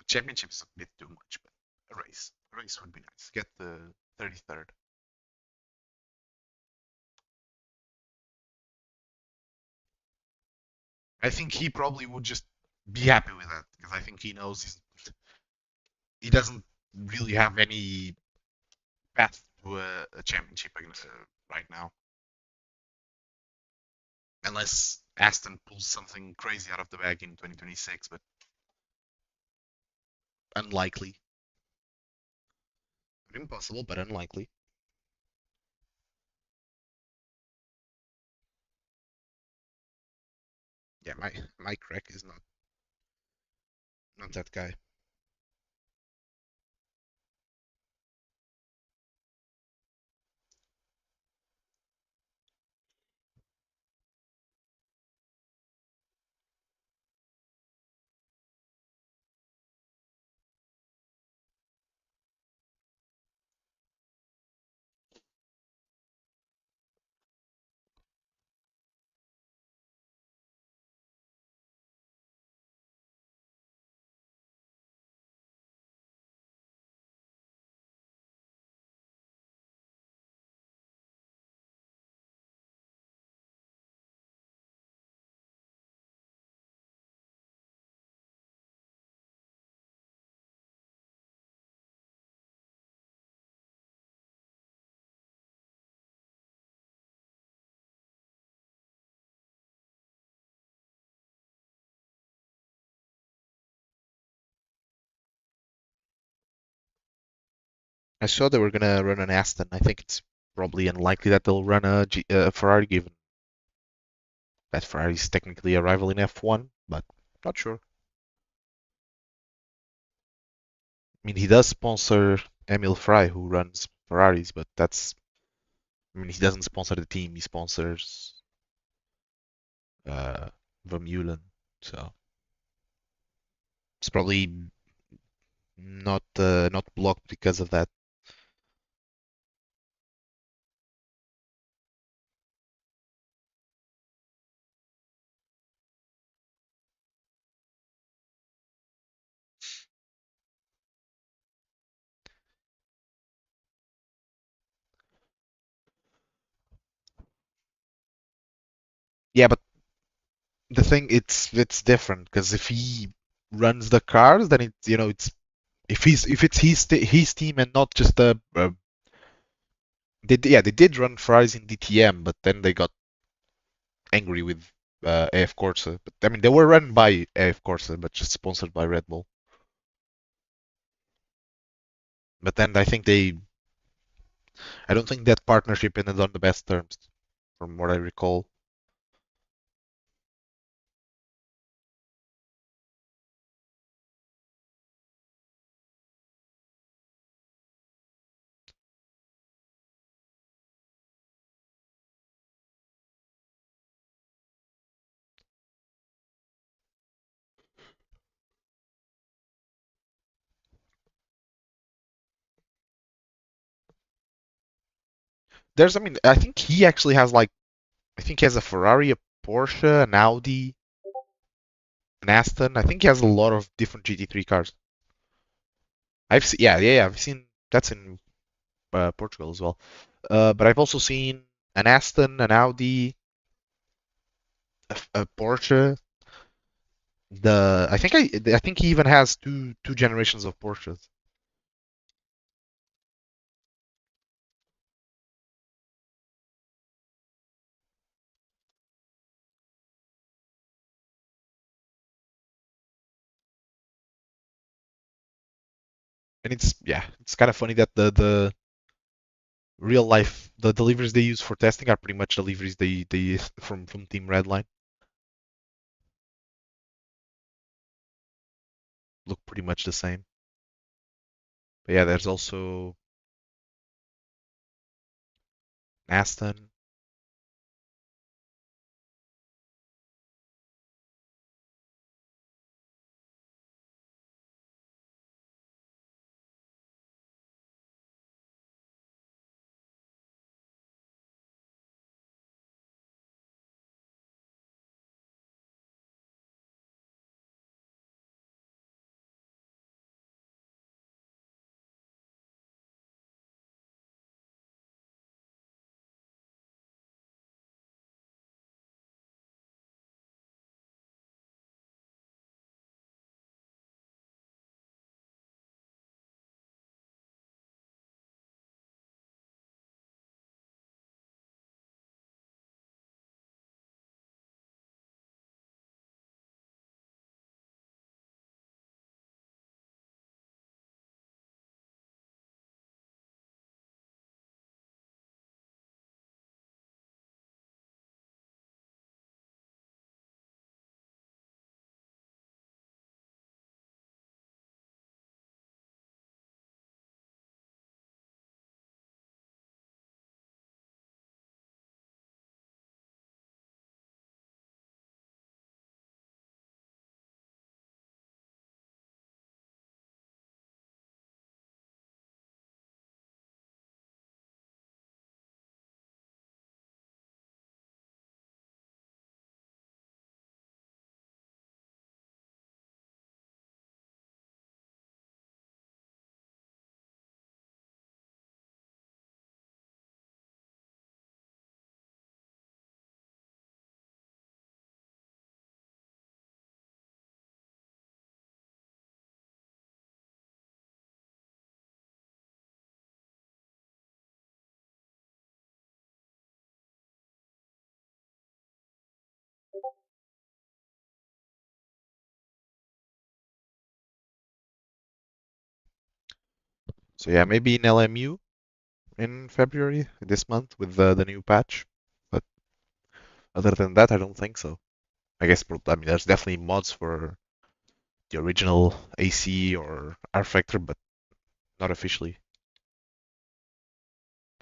Championship is a bit too much, but a race would be nice. Get the 33rd. I think he probably would just be happy with that because I think he knows he doesn't really have any path to a championship right now, unless Aston pulls something crazy out of the bag in 2026, but unlikely. Not impossible, but unlikely. Yeah, my crack is not that guy. I saw they were gonna run an Aston. I think it's probably unlikely that they'll run a Ferrari, given that Ferrari is technically a rival in F1, but not sure. I mean, he does sponsor Emil Frey, who runs Ferraris, but I mean, he doesn't sponsor the team. He sponsors uh, Vermeulen, so it's probably not blocked because of that. Yeah, but the thing it's different because if he runs the cars, then it's if it's his team and not just they did run Ferraris in DTM, but then they got angry with AF Corsa. But I mean, they were run by AF Corsa, but just sponsored by Red Bull. But then I don't think that partnership ended on the best terms, from what I recall. I mean, I think he actually has I think he has a Ferrari, a Porsche, an Audi, an Aston. I think he has a lot of different GT3 cars. Yeah, I've seen that's in Portugal as well. But I've also seen an Aston, an Audi, a Porsche. I think he even has two generations of Porsches. And it's kind of funny that the real life the deliveries they use for testing are pretty much deliveries they use from Team Redline. Look pretty much the same. But yeah, there's also Aston. So yeah, maybe in LMU in February this month with the new patch. But other than that, I don't think so. I guess I mean there's definitely mods for the original AC or R Factor, but not officially.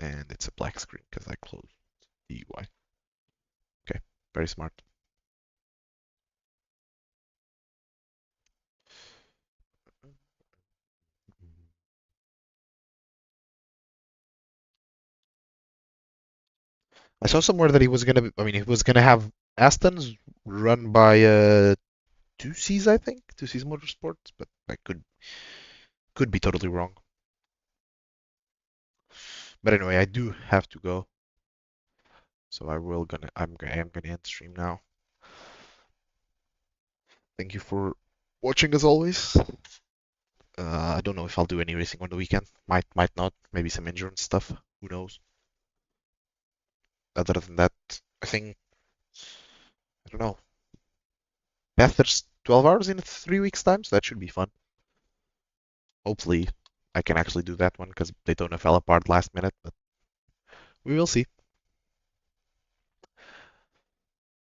And it's a black screen because I closed the UI. Okay, very smart. I saw somewhere that I mean, he was gonna have Aston's run by 2Cs, I think, 2Cs Motorsports, but I could be totally wrong. But anyway, I do have to go, so I am gonna end stream now. Thank you for watching as always. I don't know if I'll do any racing on the weekend. Might not. Maybe some endurance stuff. Who knows? Other than that, I think I don't know. There's 12 hours in 3 weeks' time, so that should be fun. Hopefully, I can actually do that one because Daytona fell apart last minute, but we will see.